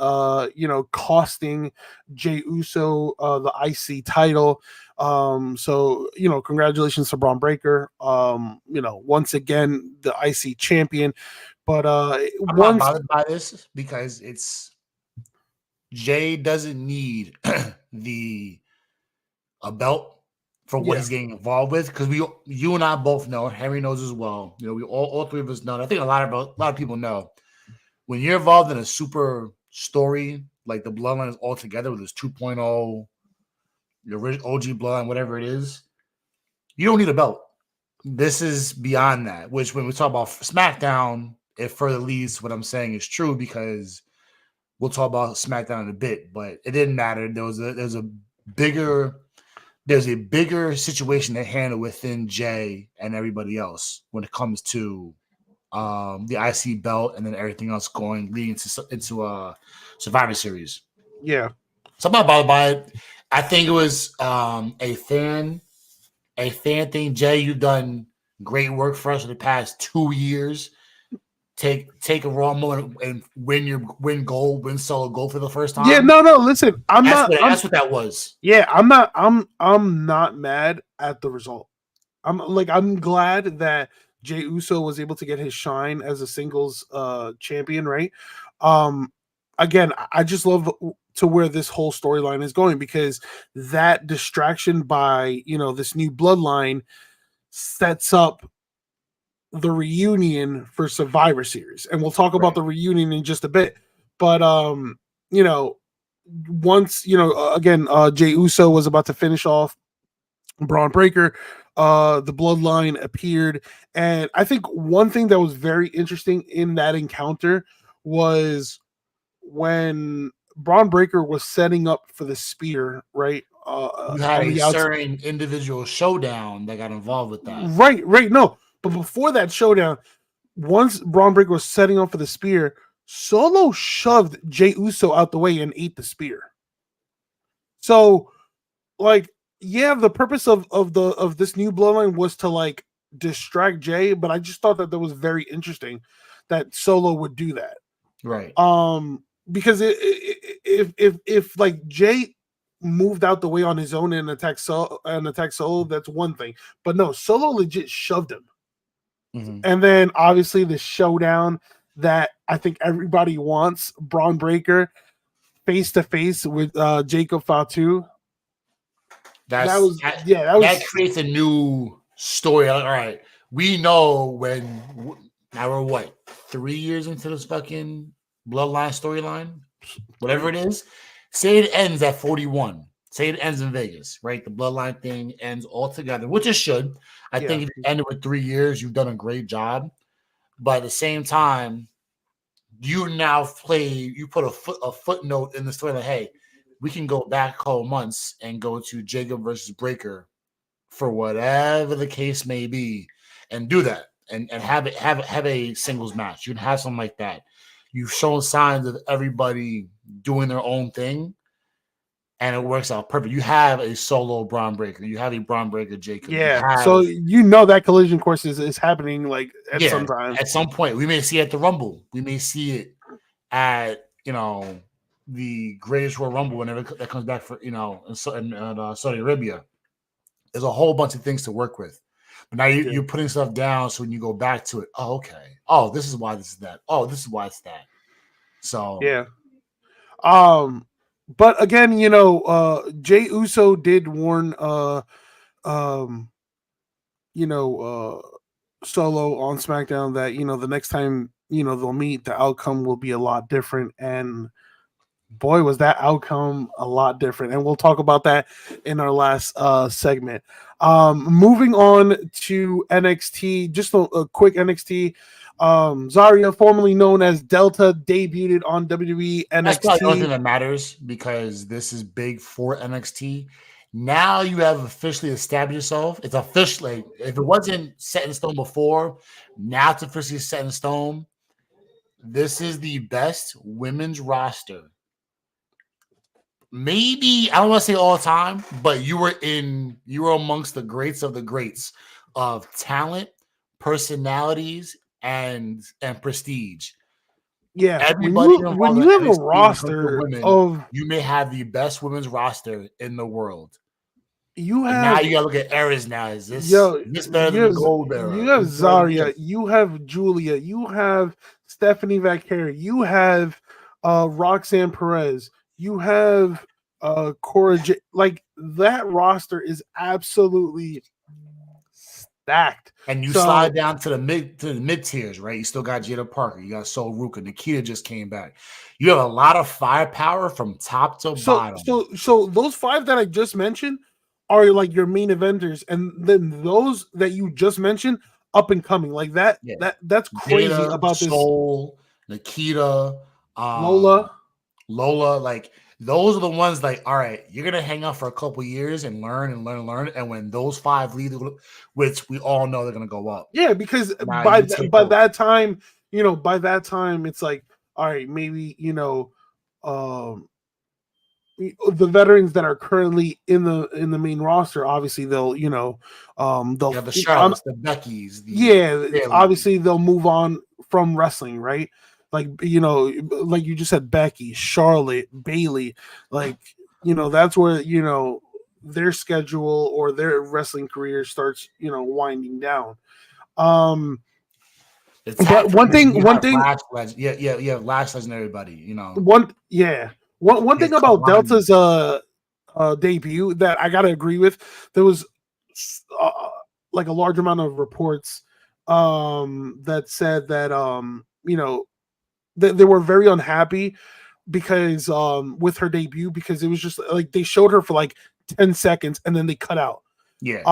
costing Jey Uso the IC title. So congratulations to Braun Breaker, once again the IC champion. But I'm not bothered by this because it's Jay doesn't need a belt for what he's getting involved with, because you and I both know, Henry knows as well. We all three of us know. I think a lot of people know, when you're involved in a super story like the Bloodline is all together with this 2.0, the original OG Bloodline, whatever it is, you don't need a belt. This is beyond that. Which, when we talk about SmackDown, it further leads what I'm saying is true, because we'll talk about SmackDown in a bit. But it didn't matter. There's a bigger situation to handle within Jay and everybody else when it comes to the IC belt and then everything else leading into Survivor Series. Yeah. So I'm not bothered by it. I think it was a fan thing. Jay, you've done great work for us for the past 2 years. Take a Raw moment and win solo gold for the first time. Yeah, no, listen, that's what that was. Yeah, I'm not mad at the result. I'm glad that Jey Uso was able to get his shine as a singles champion, right? Again, I just love to where this whole storyline is going, because that distraction by this new bloodline sets up the reunion for Survivor Series, and we'll talk about the reunion in just a bit. But once again, Jey Uso was about to finish off Braun Breaker, the bloodline appeared, and I think one thing that was very interesting in that encounter was when Braun Breaker was setting up for the spear, right? You had a certain individual showdown that got involved with that. Right. No, but before that showdown, once Braun Breaker was setting up for the spear, Solo shoved Jey Uso out the way and ate the spear. So, the purpose of this new bloodline was to distract Jay, but I just thought that was very interesting that Solo would do that. Right. Because if Jay moved out the way on his own and attack Solo, that's one thing. But no, Solo legit shoved him. Mm-hmm. And then obviously the showdown that I think everybody wants, Braun Breaker face to face with Jacob Fatu. That creates a new story. All right, we know now we're what, 3 years into this fucking bloodline storyline, whatever it is. Say it ends at 41. Say it ends in Vegas, right? The bloodline thing ends altogether, which it should. I think if you ended with 3 years, you've done a great job. But at the same time, you put a footnote in the story that, hey, we can go back a couple months and go to Jacob versus Breaker for whatever the case may be, and do that and have a singles match. You can have something like that. You've shown signs of everybody doing their own thing, and it works out perfect. You have a solo Braun Breaker. You have a Braun Breaker Jacob. Yeah. So that collision course is happening at some time. At some point. We may see it at the Rumble. We may see it at the Greatest Royal Rumble whenever that comes back for in Saudi Arabia. There's a whole bunch of things to work with. But now you're putting stuff down, so when you go back to it, oh, okay. Oh, this is why this is that. Oh, this is why it's that. So yeah. But again, Jey Uso did warn Solo on SmackDown that the next time they'll meet, the outcome will be a lot different, and boy, was that outcome a lot different. And we'll talk about that in our last segment. Moving on to NXT, just a quick NXT. Zarya, formerly known as Delta, debuted on WWE NXT. That's probably the only thing that matters, because this is big for NXT. Now you have officially established yourself. It's officially, if it wasn't set in stone before, now it's officially set in stone. This is the best women's roster. Maybe I don't want to say all time, but you were amongst the greats of the greats of talent, personalities, and prestige. Yeah, Everybody when involved in you have a NXT when it comes to roster women, of you may have the best women's roster in the world. you And now have you gotta look at eras now. Is yo this better than the gold you era? have Is this better than Zarya, this? you have Julia, you have Stephanie Vaqueri, you have Roxanne Perez, you have Cora like that roster is absolutely stacked. And you So slide down to the mid tiers, right? You still got Jada Parker, you got Sol Ruka, Nikita just came back. You have a lot of firepower from top to bottom. so those five that I just mentioned are like your main eventers, and then those that you just mentioned up and coming like that. Yeah. That's crazy Jada, about this Sol, Nikita, Lola. Lola, like those are the ones like, all right, you're gonna hang out for a couple years and learn and learn and learn. And when those five lead, which we all know they're gonna go up. Yeah, because Now you take over. that time, by that time, it's like, all right, maybe um, the veterans that are currently in the main roster, obviously they'll they'll You have the Charlottes, the Beckys, the yeah, Bailey. obviously they'll move on from wrestling, right? Like like you just said, Becky, Charlotte, Bailey, like that's where their schedule or their wrestling career starts winding down. Um, The but tag teams, you have Lash Legend. Yeah, you have Lash Legend, everybody, one you have thing about Kalani. Delta's debut that I gotta agree with, there was uh, like a large amount of reports that said that they were very unhappy because with her debut, because it was just like they showed her for like 10 seconds and then they cut out. Yeah.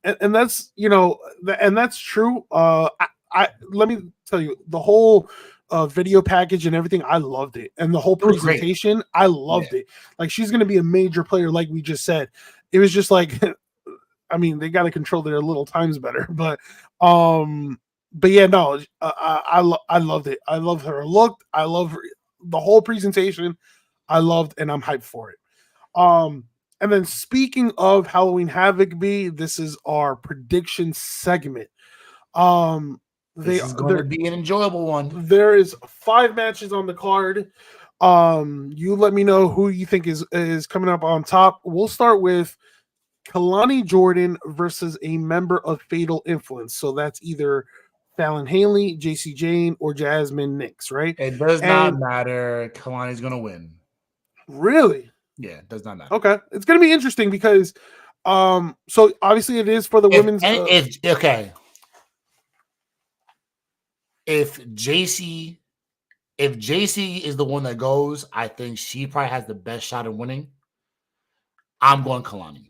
And that's and that's true. I let me tell you, the whole video package and everything, I loved it, and the whole It was great. presentation, I Yeah. loved it. Like, she's going to be a major player, like we just said. It was just like, I mean, they got to control their little times better, but yeah, no, I loved it. I love her look. I love the whole presentation. I loved, and I'm hyped for it. And then speaking of Halloween Havoc, this is our prediction segment. They This is going to be an enjoyable one. There is 5 matches on the card. You let me know who you think is coming up on top. We'll start with Kalani Jordan versus a member of Fatal Influence. So that's either Fallon Haley, JC Jane, or Jasmine Nix, right? It does not matter. Kalani's going to win. Really? Yeah, it does not matter. Okay. It's going to be interesting because so obviously it is for the women's if JC is the one that goes, I think she probably has the best shot at winning. I'm going Kalani.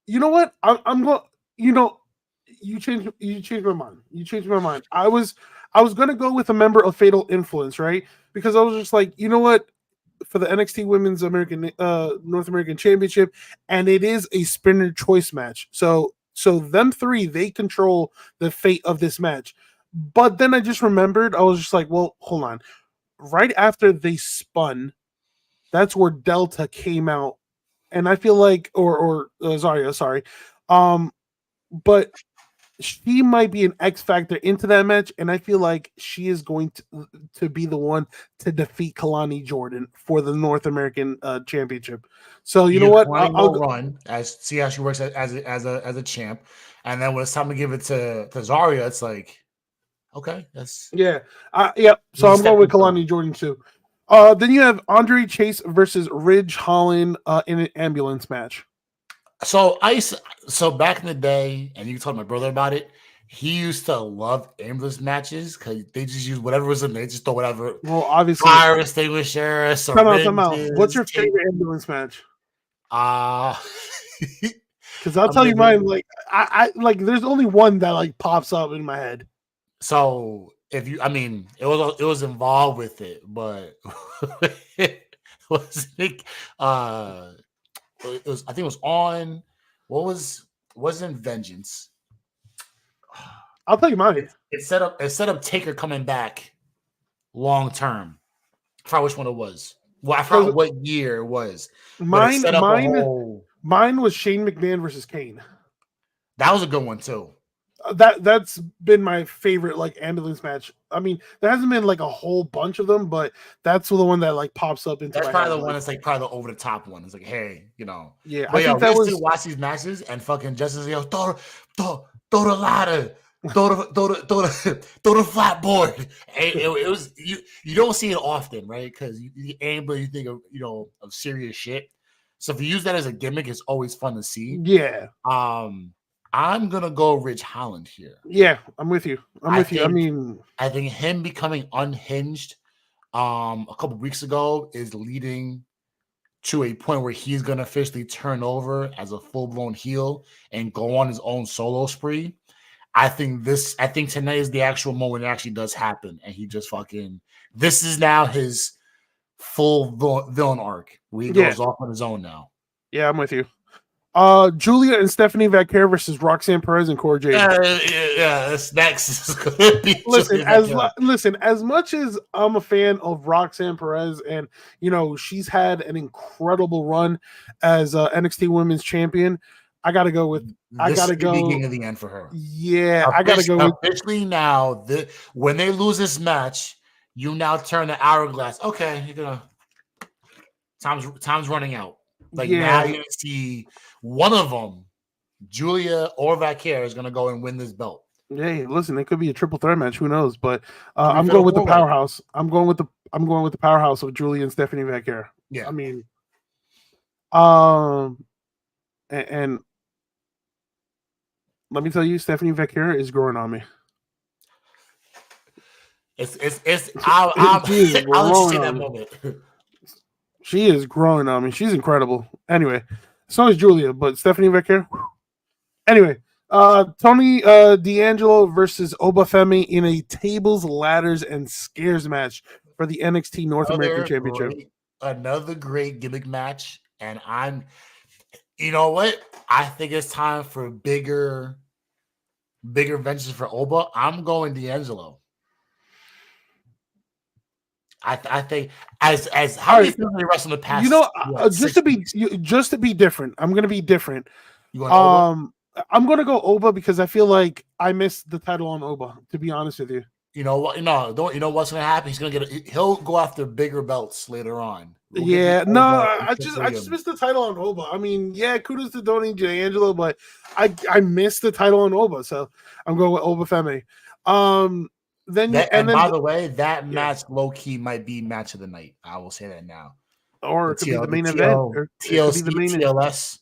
You know what? I'm going. You changed my mind. You changed my mind. I was gonna go with a member of Fatal Influence, right? Because I was just like, you know what? For the NXT Women's North American Championship, and it is a spinner choice match. So them three, they control the fate of this match. But then I just remembered, I was just like, well, hold on. Right after they spun, that's where Delta came out, and I feel like, Zarya, sorry, but she might be an X factor into that match, and I feel like she is going to be the one to defeat Kalani Jordan for the North American Championship. So you know what? I'll run see how she works as a champ, and then when it's time to give it to Zarya, it's like, okay, that's yeah. So I'm going with Kalani Jordan too. Then you have Andre Chase versus Ridge Holland in an ambulance match. So back in the day, and you can talk to my brother about it. He used to love ambulance matches because they just use whatever was in there. They just throw whatever. Well, obviously, fire extinguisher, syringes. Come out. What's your favorite ambulance match? Because I'll tell you mine. Like I like. There's only one that like pops up in my head. So it was involved with it, but it was It was I think it was on what wasn't Vengeance. I'll tell you mine. It set up Taker coming back long term. I forgot which one it was. Well, I forgot what year it was. But it set up a whole. Mine was Shane McMahon versus Kane. That was a good one too. That's been my favorite like ambulance match. I mean, there hasn't been like a whole bunch of them, but that's the one that like pops up into. That's my probably head, the one that's like probably the over the top one. It's like, hey, Yeah, But I think we that used was to watch these matches and fucking Justice throw the ladder, throw the flat board. It was you don't see it often, right? Because you anybody think of of serious shit. So if you use that as a gimmick, it's always fun to see. Yeah. I'm gonna go Rich Holland here. Yeah, I'm with you. I mean, I think him becoming unhinged a couple weeks ago is leading to a point where he's gonna officially turn over as a full-blown heel and go on his own solo spree. I think tonight is the actual moment it actually does happen, and he just this is now his full villain arc where he goes off on his own now. Yeah, I'm with you. Julia and Stephanie Vaquer versus Roxanne Perez and Cora Jade. Yeah, this next is gonna be. Listen, as much as I'm a fan of Roxanne Perez, and she's had an incredible run as NXT Women's Champion, I gotta go with. The beginning of the end for her. Yeah, I gotta go with. Officially now, when they lose this match, you now turn the hourglass. Okay, you're gonna. Time's running out. Now you're gonna see one of them, Julia or Vaquer, is gonna go and win this belt. Hey, listen, it could be a triple threat match. Who knows? But I'm going with the powerhouse. I'm going with the powerhouse of Julia and Stephanie Vaquer. Yeah, I mean, and let me tell you, Stephanie Vaquer is growing on me. I'll say that moment. She is growing on me. She's incredible. Anyway, so is Julia, but Stephanie Vaquer. Anyway, Tony D'Angelo versus Obafemi in a tables, ladders, and scares match for the NXT North American Championship. Another great gimmick match, and you know what? I think it's time for bigger ventures for Oba. I'm going D'Angelo. I think as how many times they wrestled in the past? Just to be different, I'm going to be different. You want Oba? I'm going to go Oba because I feel like I missed the title on Oba. To be honest with you, you know what? No, don't. You know what's going to happen? He'll go after bigger belts later on. I just missed the title on Oba. I mean, kudos to Tony D'Angelo, but I missed the title on Oba, so I'm going with Obafemi. By the way, that match low key might be match of the night. I will say that now. Or it could be the main event. TLS,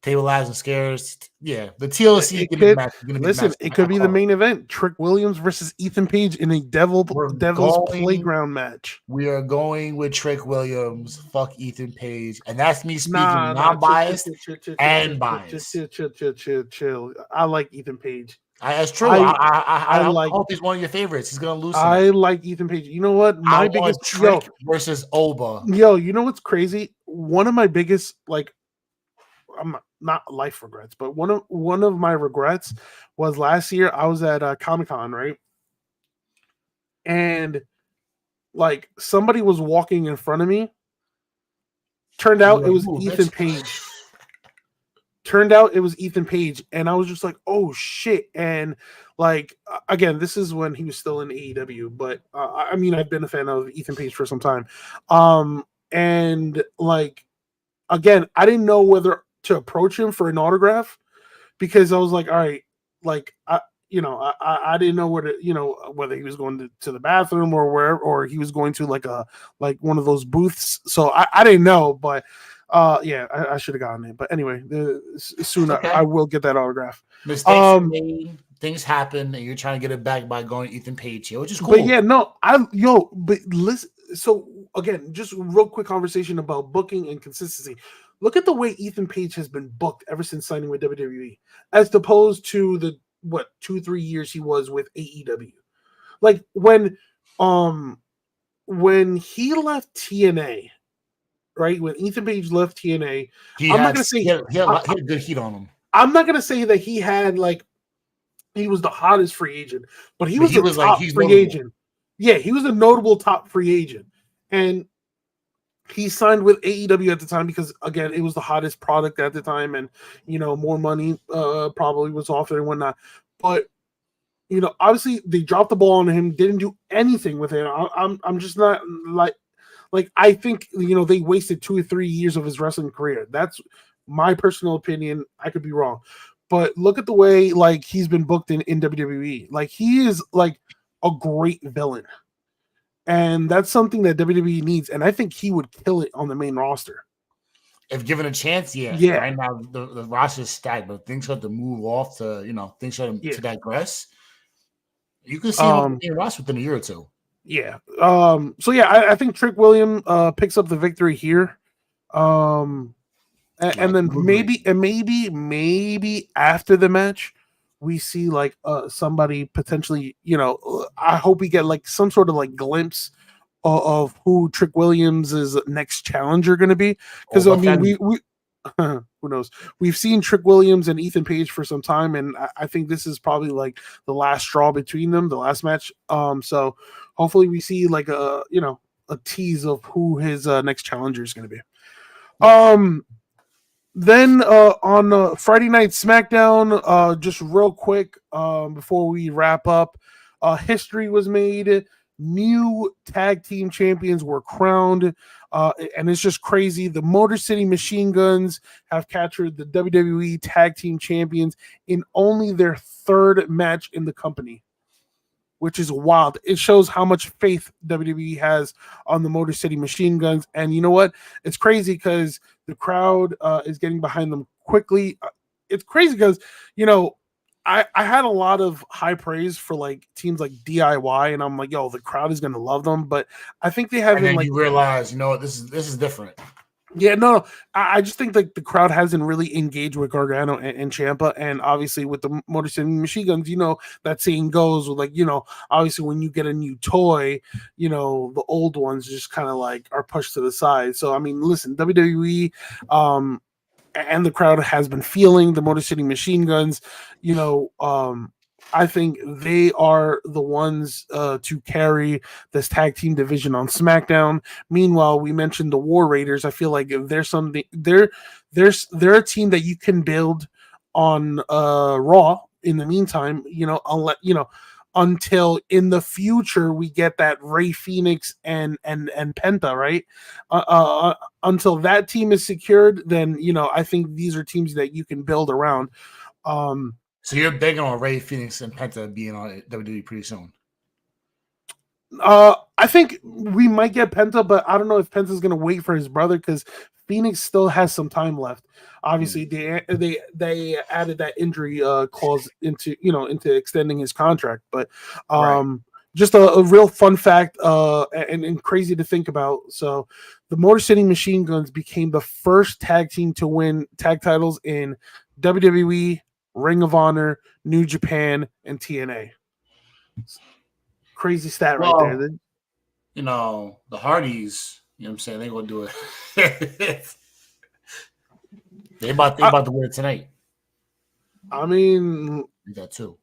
Table Lies and Scares. Yeah, the TLC. It could be the main event. Trick Williams versus Ethan Page in a Devil's Playground match. We are going with Trick Williams. Fuck Ethan Page, and that's me speaking non-biased and biased. Chill. I like Ethan Page. That's true. I hope he's one of your favorites. He's gonna lose. I like Ethan Page. You know what? My biggest Trick versus Oba. You know what's crazy? One of my biggest I'm not life regrets, but one of my regrets was last year. I was at Comic-Con, right? And somebody was walking in front of me. Turned out it was Ethan Page. And I was just like, oh shit. And again, this is when he was still in AEW, but I mean, I've been a fan of Ethan Page for some time. And again, I didn't know whether to approach him for an autograph because I was like, all right, I didn't know whether he was going to the bathroom or wherever, or he was going to one of those booths. So I didn't know, but I should have gotten it. But anyway, soon I will get that autograph. Mistakes made, things happen, and you're trying to get it back by going Ethan Page here, which is cool. But listen. So again, just real quick conversation about booking and consistency. Look at the way Ethan Page has been booked ever since signing with WWE, as opposed to the 2-3 years he was with AEW. When he left TNA, right? When Ethan Page left TNA, He I'm not had gonna say he had, he had good heat on him. I'm not gonna say that he had like he was the hottest free agent, but he But was he a was like top he's free notable. agent. Yeah, he was a notable top free agent, and he signed with AEW at the time because again, it was the hottest product at the time, and more money probably was offered and whatnot. But obviously they dropped the ball on him, didn't do anything with him. I'm just not like I think they wasted 2 or 3 years of his wrestling career. That's my personal opinion. I could be wrong, but look at the way like he's been booked in WWE. Like he is like a great villain, and that's something that WWE needs. And I think he would kill it on the main roster If given a chance, yeah. Yeah, Right now the roster is stacked, but things start to move off to things start yeah. to digress. You can see him on Um, the main roster within a year or two. yeah. So yeah, I think Trick William picks up the victory here. And then maybe after the match, we see like somebody potentially. I hope we get like some sort of like glimpse of who Trick Williams' next challenger going to be. Because I mean, we who knows? We've seen Trick Williams and Ethan Page for some time, and I think this is probably like the last straw between them, the last match. So hopefully we see like a tease of who his next challenger is going to be. Then on Friday Night SmackDown, just real quick before we wrap up, history was made. New tag team champions were crowned, and it's just crazy. The Motor City Machine Guns have captured the WWE Tag Team Champions in only their third match in the company, which is wild. It shows how much faith WWE has on the Motor City Machine Guns. And you know what? It's crazy because the crowd is getting behind them quickly. It's crazy because, I had a lot of high praise for like teams like DIY, and I'm like, yo, the crowd is going to love them. But I think they haven't and then like. You realize, this is different. Yeah, no, I just think like the crowd hasn't really engaged with Gargano and Ciampa, and obviously with the Motor City Machine Guns, that saying goes with like obviously when you get a new toy, the old ones just kind of like are pushed to the side. So I mean, listen, WWE, and the crowd has been feeling the Motor City Machine Guns. I think they are the ones to carry this tag team division on SmackDown. Meanwhile, we mentioned the War Raiders. I feel like if there's something they're a team that you can build on Raw. In the meantime, until in the future we get that Rey Fenix and Penta, right? Until that team is secured, then I think these are teams that you can build around. So you're begging on Rey Fenix and Penta being on WWE pretty soon. I think we might get Penta, but I don't know if Penta's going to wait for his brother because Phoenix still has some time left. Obviously, they added that injury clause into extending his contract, but just a real fun fact and crazy to think about. So, the Motor City Machine Guns became the first tag team to win tag titles in WWE, Ring of Honor, New Japan, and TNA. Crazy stat right there. The Hardys, what I'm saying? They're going to do it. They about to win it tonight. I mean, that too.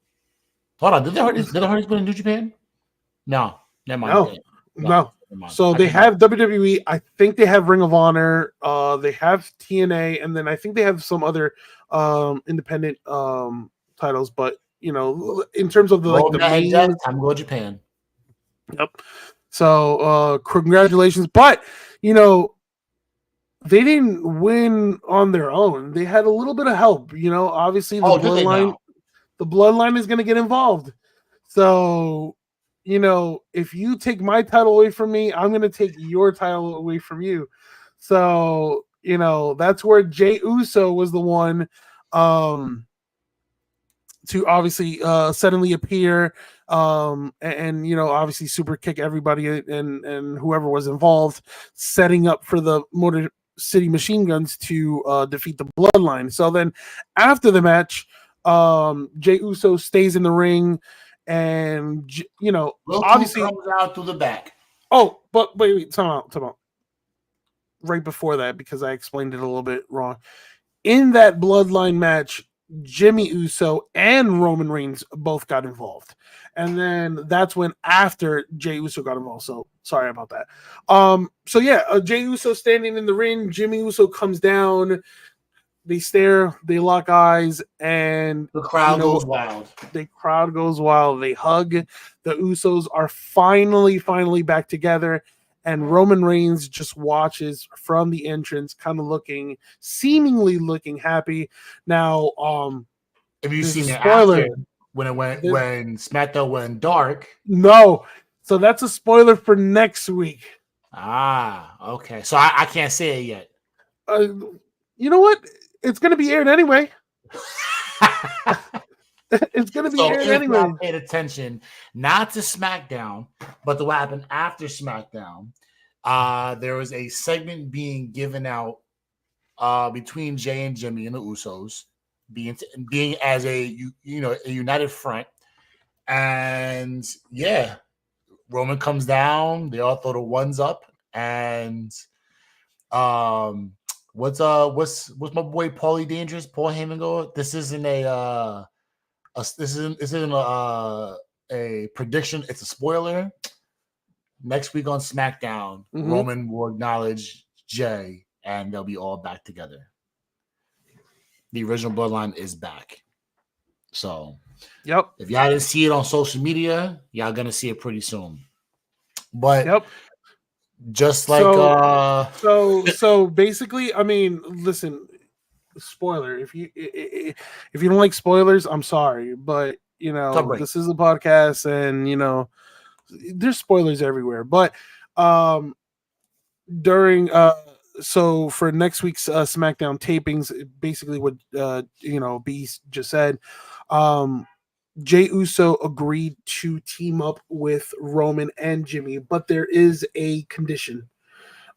Hold on, did the Hardys win in New Japan? No, never mind. No. So they have WWE. I think they have Ring of Honor. They have TNA, and then I think they have some other independent titles. But in terms of the main, I'm going to Japan. Yep. So congratulations, but they didn't win on their own. They had a little bit of help. Obviously the bloodline. The bloodline is going to get involved. So, if you take my title away from me, I'm going to take your title away from you. So, that's where Jey Uso was the one to obviously suddenly appear and obviously super kick everybody and whoever was involved, setting up for the Motor City Machine Guns to defeat the bloodline. So then after the match, Jey Uso stays in the ring, and Will obviously comes out through the back. Oh, but wait, time out. right before that because I explained it a little bit wrong. In that bloodline match, Jimmy Uso and Roman Reigns both got involved. And then that's when after Jey Uso got involved. So sorry about that. Jey Uso standing in the ring, Jimmy Uso comes down, they stare, they lock eyes, and the crowd goes wild. The crowd goes wild. They hug. The Usos are finally back together. And Roman Reigns just watches from the entrance, kind of seemingly looking happy. Now, if you've seen it spoiler after when SmackDown went dark. No. So that's a spoiler for next week. Ah, okay. So I can't say it yet. You know what? It's going to be aired anyway. It's going to be aired anyway. I paid attention not to SmackDown, but to what happened after SmackDown. There was a segment being given out between Jey and Jimmy and the Usos, being as a united front, and yeah, Roman comes down. They all throw the ones up, and what's my boy Paulie Dangerous, Paul Heyman go? This isn't a prediction. It's a spoiler. Next week on SmackDown, Roman will acknowledge Jey, and they'll be all back together. The original bloodline is back. So, yep. If y'all didn't see it on social media, y'all gonna see it pretty soon. But just like so basically, I mean, listen, spoiler. If you don't like spoilers, I'm sorry, but this is a podcast, and there's spoilers everywhere. But during so for next week's SmackDown tapings, basically what Beast just said, Jey Uso agreed to team up with Roman and Jimmy, but there is a condition.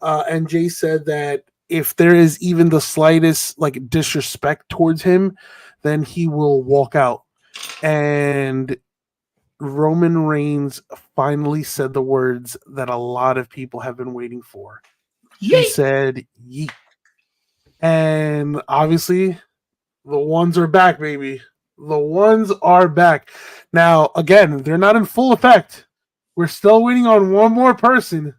And Jey said that if there is even the slightest disrespect towards him, then he will walk out. And Roman Reigns finally said the words that a lot of people have been waiting for. Yeet. He said, "Yeet." And obviously, the ones are back, baby. The ones are back. Now, again, they're not in full effect. We're still waiting on one more person.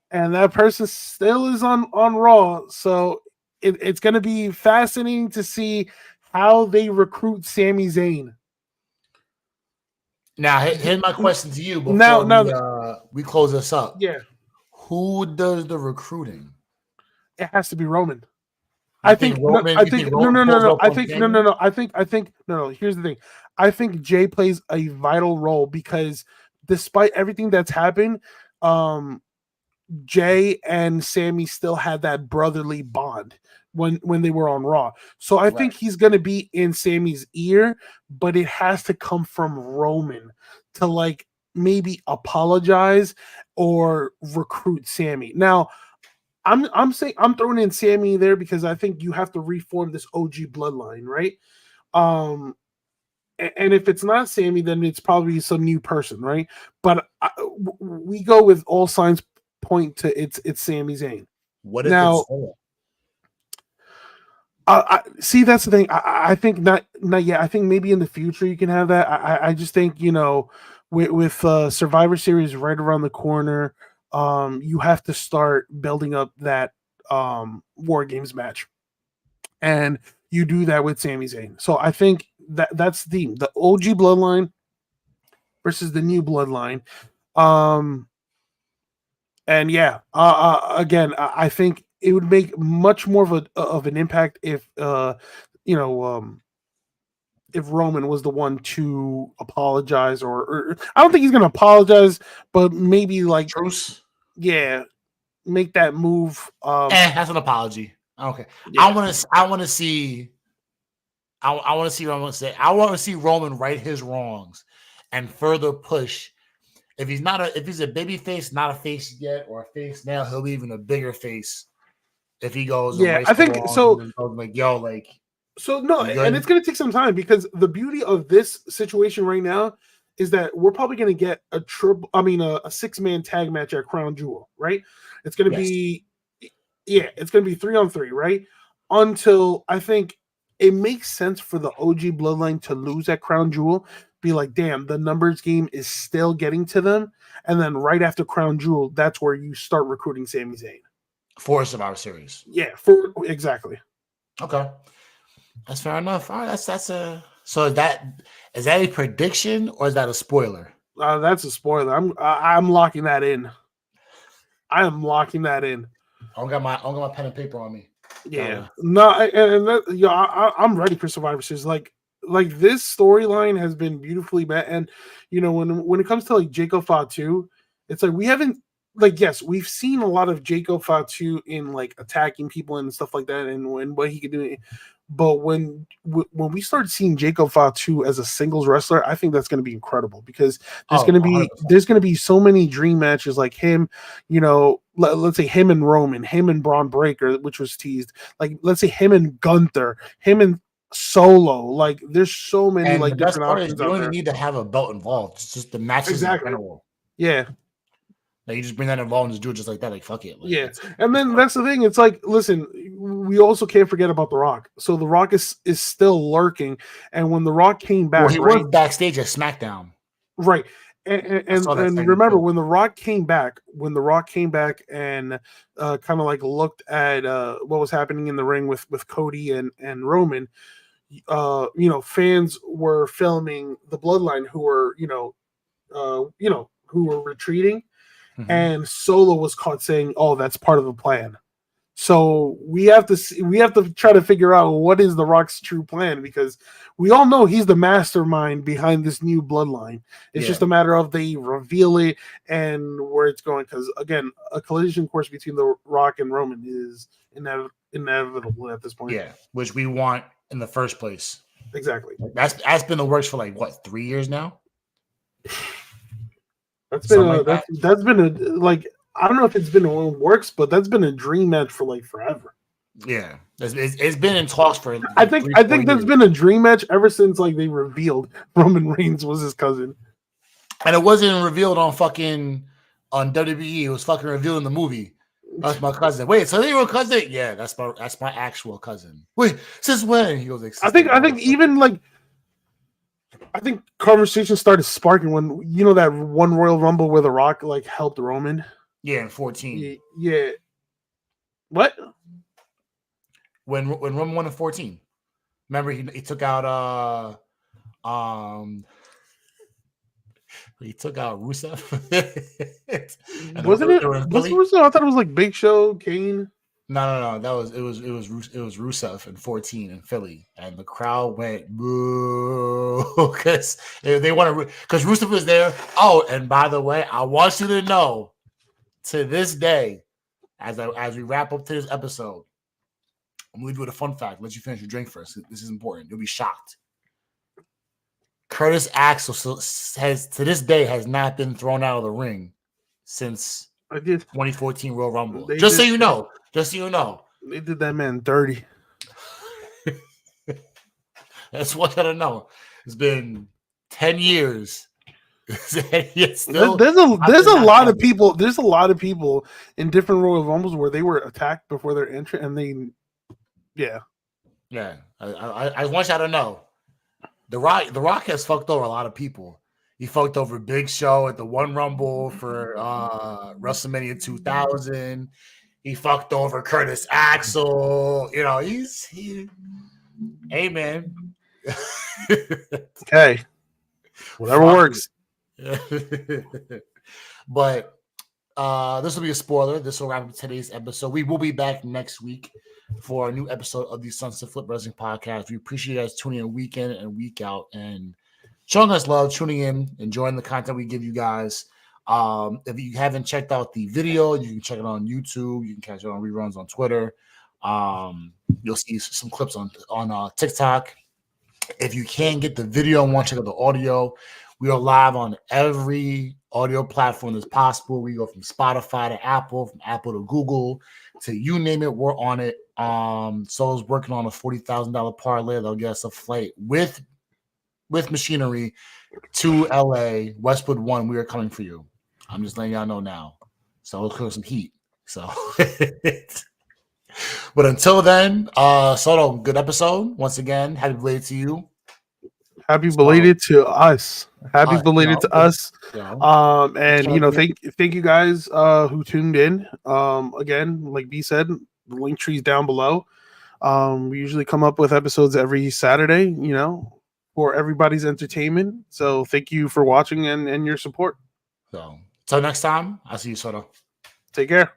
And that person still is on Raw. So it's going to be fascinating to see how they recruit Sami Zayn. Now, here's my question to you before we close this up. Yeah. Who does the recruiting? It has to be Roman. Here's the thing. I think Jey plays a vital role because despite everything that's happened, Jey and Sami still had that brotherly bond when they were on Raw. So I think he's going to be in Sami's ear, but it has to come from Roman to maybe apologize or recruit Sami. Now, I'm saying I'm throwing in Sami there because I think you have to reform this OG bloodline, right? And if it's not Sami, then it's probably some new person, right? But we go with all signs point to it's Sami Zayn. What if now? See, that's the thing. I think not yet. I think maybe in the future you can have that. I just think with Survivor Series right around the corner. You have to start building up that War Games match, and you do that with Sami Zayn. So I think that's the OG bloodline versus the new bloodline. Again, I think it would make much more of an impact if Roman was the one to apologize, or I don't think he's going to apologize, but maybe truce. Yeah, make that move. That's an apology. Okay, yeah. I want to see Roman right his wrongs and further push. If he's a baby face, not a face yet, or a face now, he'll be even a bigger face if he goes. Yeah, I think so. So no, and it's going to take some time because the beauty of this situation right now is that we're probably going to get a 6-man tag match at Crown Jewel, right? It's going to be Yeah, it's going to be 3-on-3, right? Until I think it makes sense for the OG Bloodline to lose at Crown Jewel. Be like, damn, the numbers game is still getting to them. And then right after Crown Jewel, that's where you start recruiting Sami Zayn. For Survivor Series. Yeah, exactly. Okay. That's fair enough. All right, that's a so is that a prediction or is that a spoiler? That's a spoiler. I'm locking that in. I am locking that in. I don't got my pen and paper on me. Yeah, no, I'm ready for Survivor Series. Like this storyline has been beautifully met, and when it comes to like Jacob Fatu, it's like we haven't yes, we've seen a lot of Jacob Fatu in like attacking people and stuff like that, and what he could do. But when we start seeing Jacob Fatu as a singles wrestler, I think that's going to be incredible because there's going to be so many dream matches like him, let's say him and Roman, him and Braun Breaker, which was teased. Like let's say him and Gunther, him and Solo. Like there's so many and like different options. You don't even need to have a belt involved. It's just the matches in general. Yeah. Like you just bring that involved and just do it just like that. Like fuck it. Like, yeah, and then that's the thing. It's like, listen, we also can't forget about The Rock. So The Rock is still lurking, and when The Rock came back, he was backstage at SmackDown, right? And remember when The Rock came back, and kind of like looked at what was happening in the ring with Cody and Roman. Fans were filming the Bloodline who were who were retreating. Mm-hmm. And Solo was caught saying, "Oh, that's part of the plan." So we have to try to figure out what is The Rock's true plan, because we all know he's the mastermind behind this new bloodline. It's just a matter of they reveal it and where it's going. Because again, a collision course between The Rock and Roman is inevitable at this point. Yeah, which we want in the first place. Exactly. That's been the works for like what, 3 years now. That's been like I don't know if it's been in works, but that's been a dream match for like forever. Yeah, it's been in talks for. Like I think there's been a dream match ever since like they revealed Roman Reigns was his cousin, and it wasn't revealed on WWE. It was fucking revealed in the movie. That's my cousin. Wait, so they were cousin? Yeah, that's my actual cousin. Wait, since when? He goes like, I think even like. I think conversation started sparking when that one Royal Rumble where The Rock like helped Roman. Yeah, in 14. Yeah. What? When Roman won in 14. Remember he took out he took out Rusev. Wasn't it Rusev? I thought it was like Big Show, Kane. No. It was Rusev in 14 in Philly, and the crowd went boo because they want to because Rusev was there. Oh, and by the way, I want you to know, to this day, as we wrap up to this episode, I'm gonna leave you with a fun fact. Let you finish your drink first. This is important. You'll be shocked. Curtis Axel has to this day has not been thrown out of the ring since 2014 Royal Rumble. Just so you know. They did that man dirty. That's what I gotta know. It's been 10 years. There's a lot of people. There's a lot of people in different Royal Rumbles where they were attacked before their entry, and yeah. I want y'all to know, the Rock has fucked over a lot of people. He fucked over Big Show at the One Rumble for WrestleMania 2000. He fucked over Curtis Axel. Hey man. Okay. Whatever works. But this will be a spoiler. This will wrap up today's episode. We will be back next week for a new episode of the Sunset Flip Wrestling Podcast. We appreciate you guys tuning in week in and week out and showing us love, tuning in, enjoying the content we give you guys. If you haven't checked out the video, you can check it on YouTube. You can catch it on reruns on Twitter. You'll see some clips on TikTok. If you can't get the video and want to check out the audio, we are live on every audio platform that's possible. We go from Spotify to Apple, from Apple to Google, to you name it, we're on it. Solo's working on a $40,000 parlay that'll get us a flight with machinery to LA, Westwood 1. We are coming for you. I'm just letting y'all know now. So let's cook some heat. So But until then, Soto, good episode. Once again, happy belated to you. Happy belated to us. Happy belated you to know, us. you know, And you know, thank you guys who tuned in. Again, like B said, the link tree's down below. We usually come up with episodes every Saturday, you know, for everybody's entertainment. So thank you for watching and your support. So, till next time, I'll see you, Soto. Take care.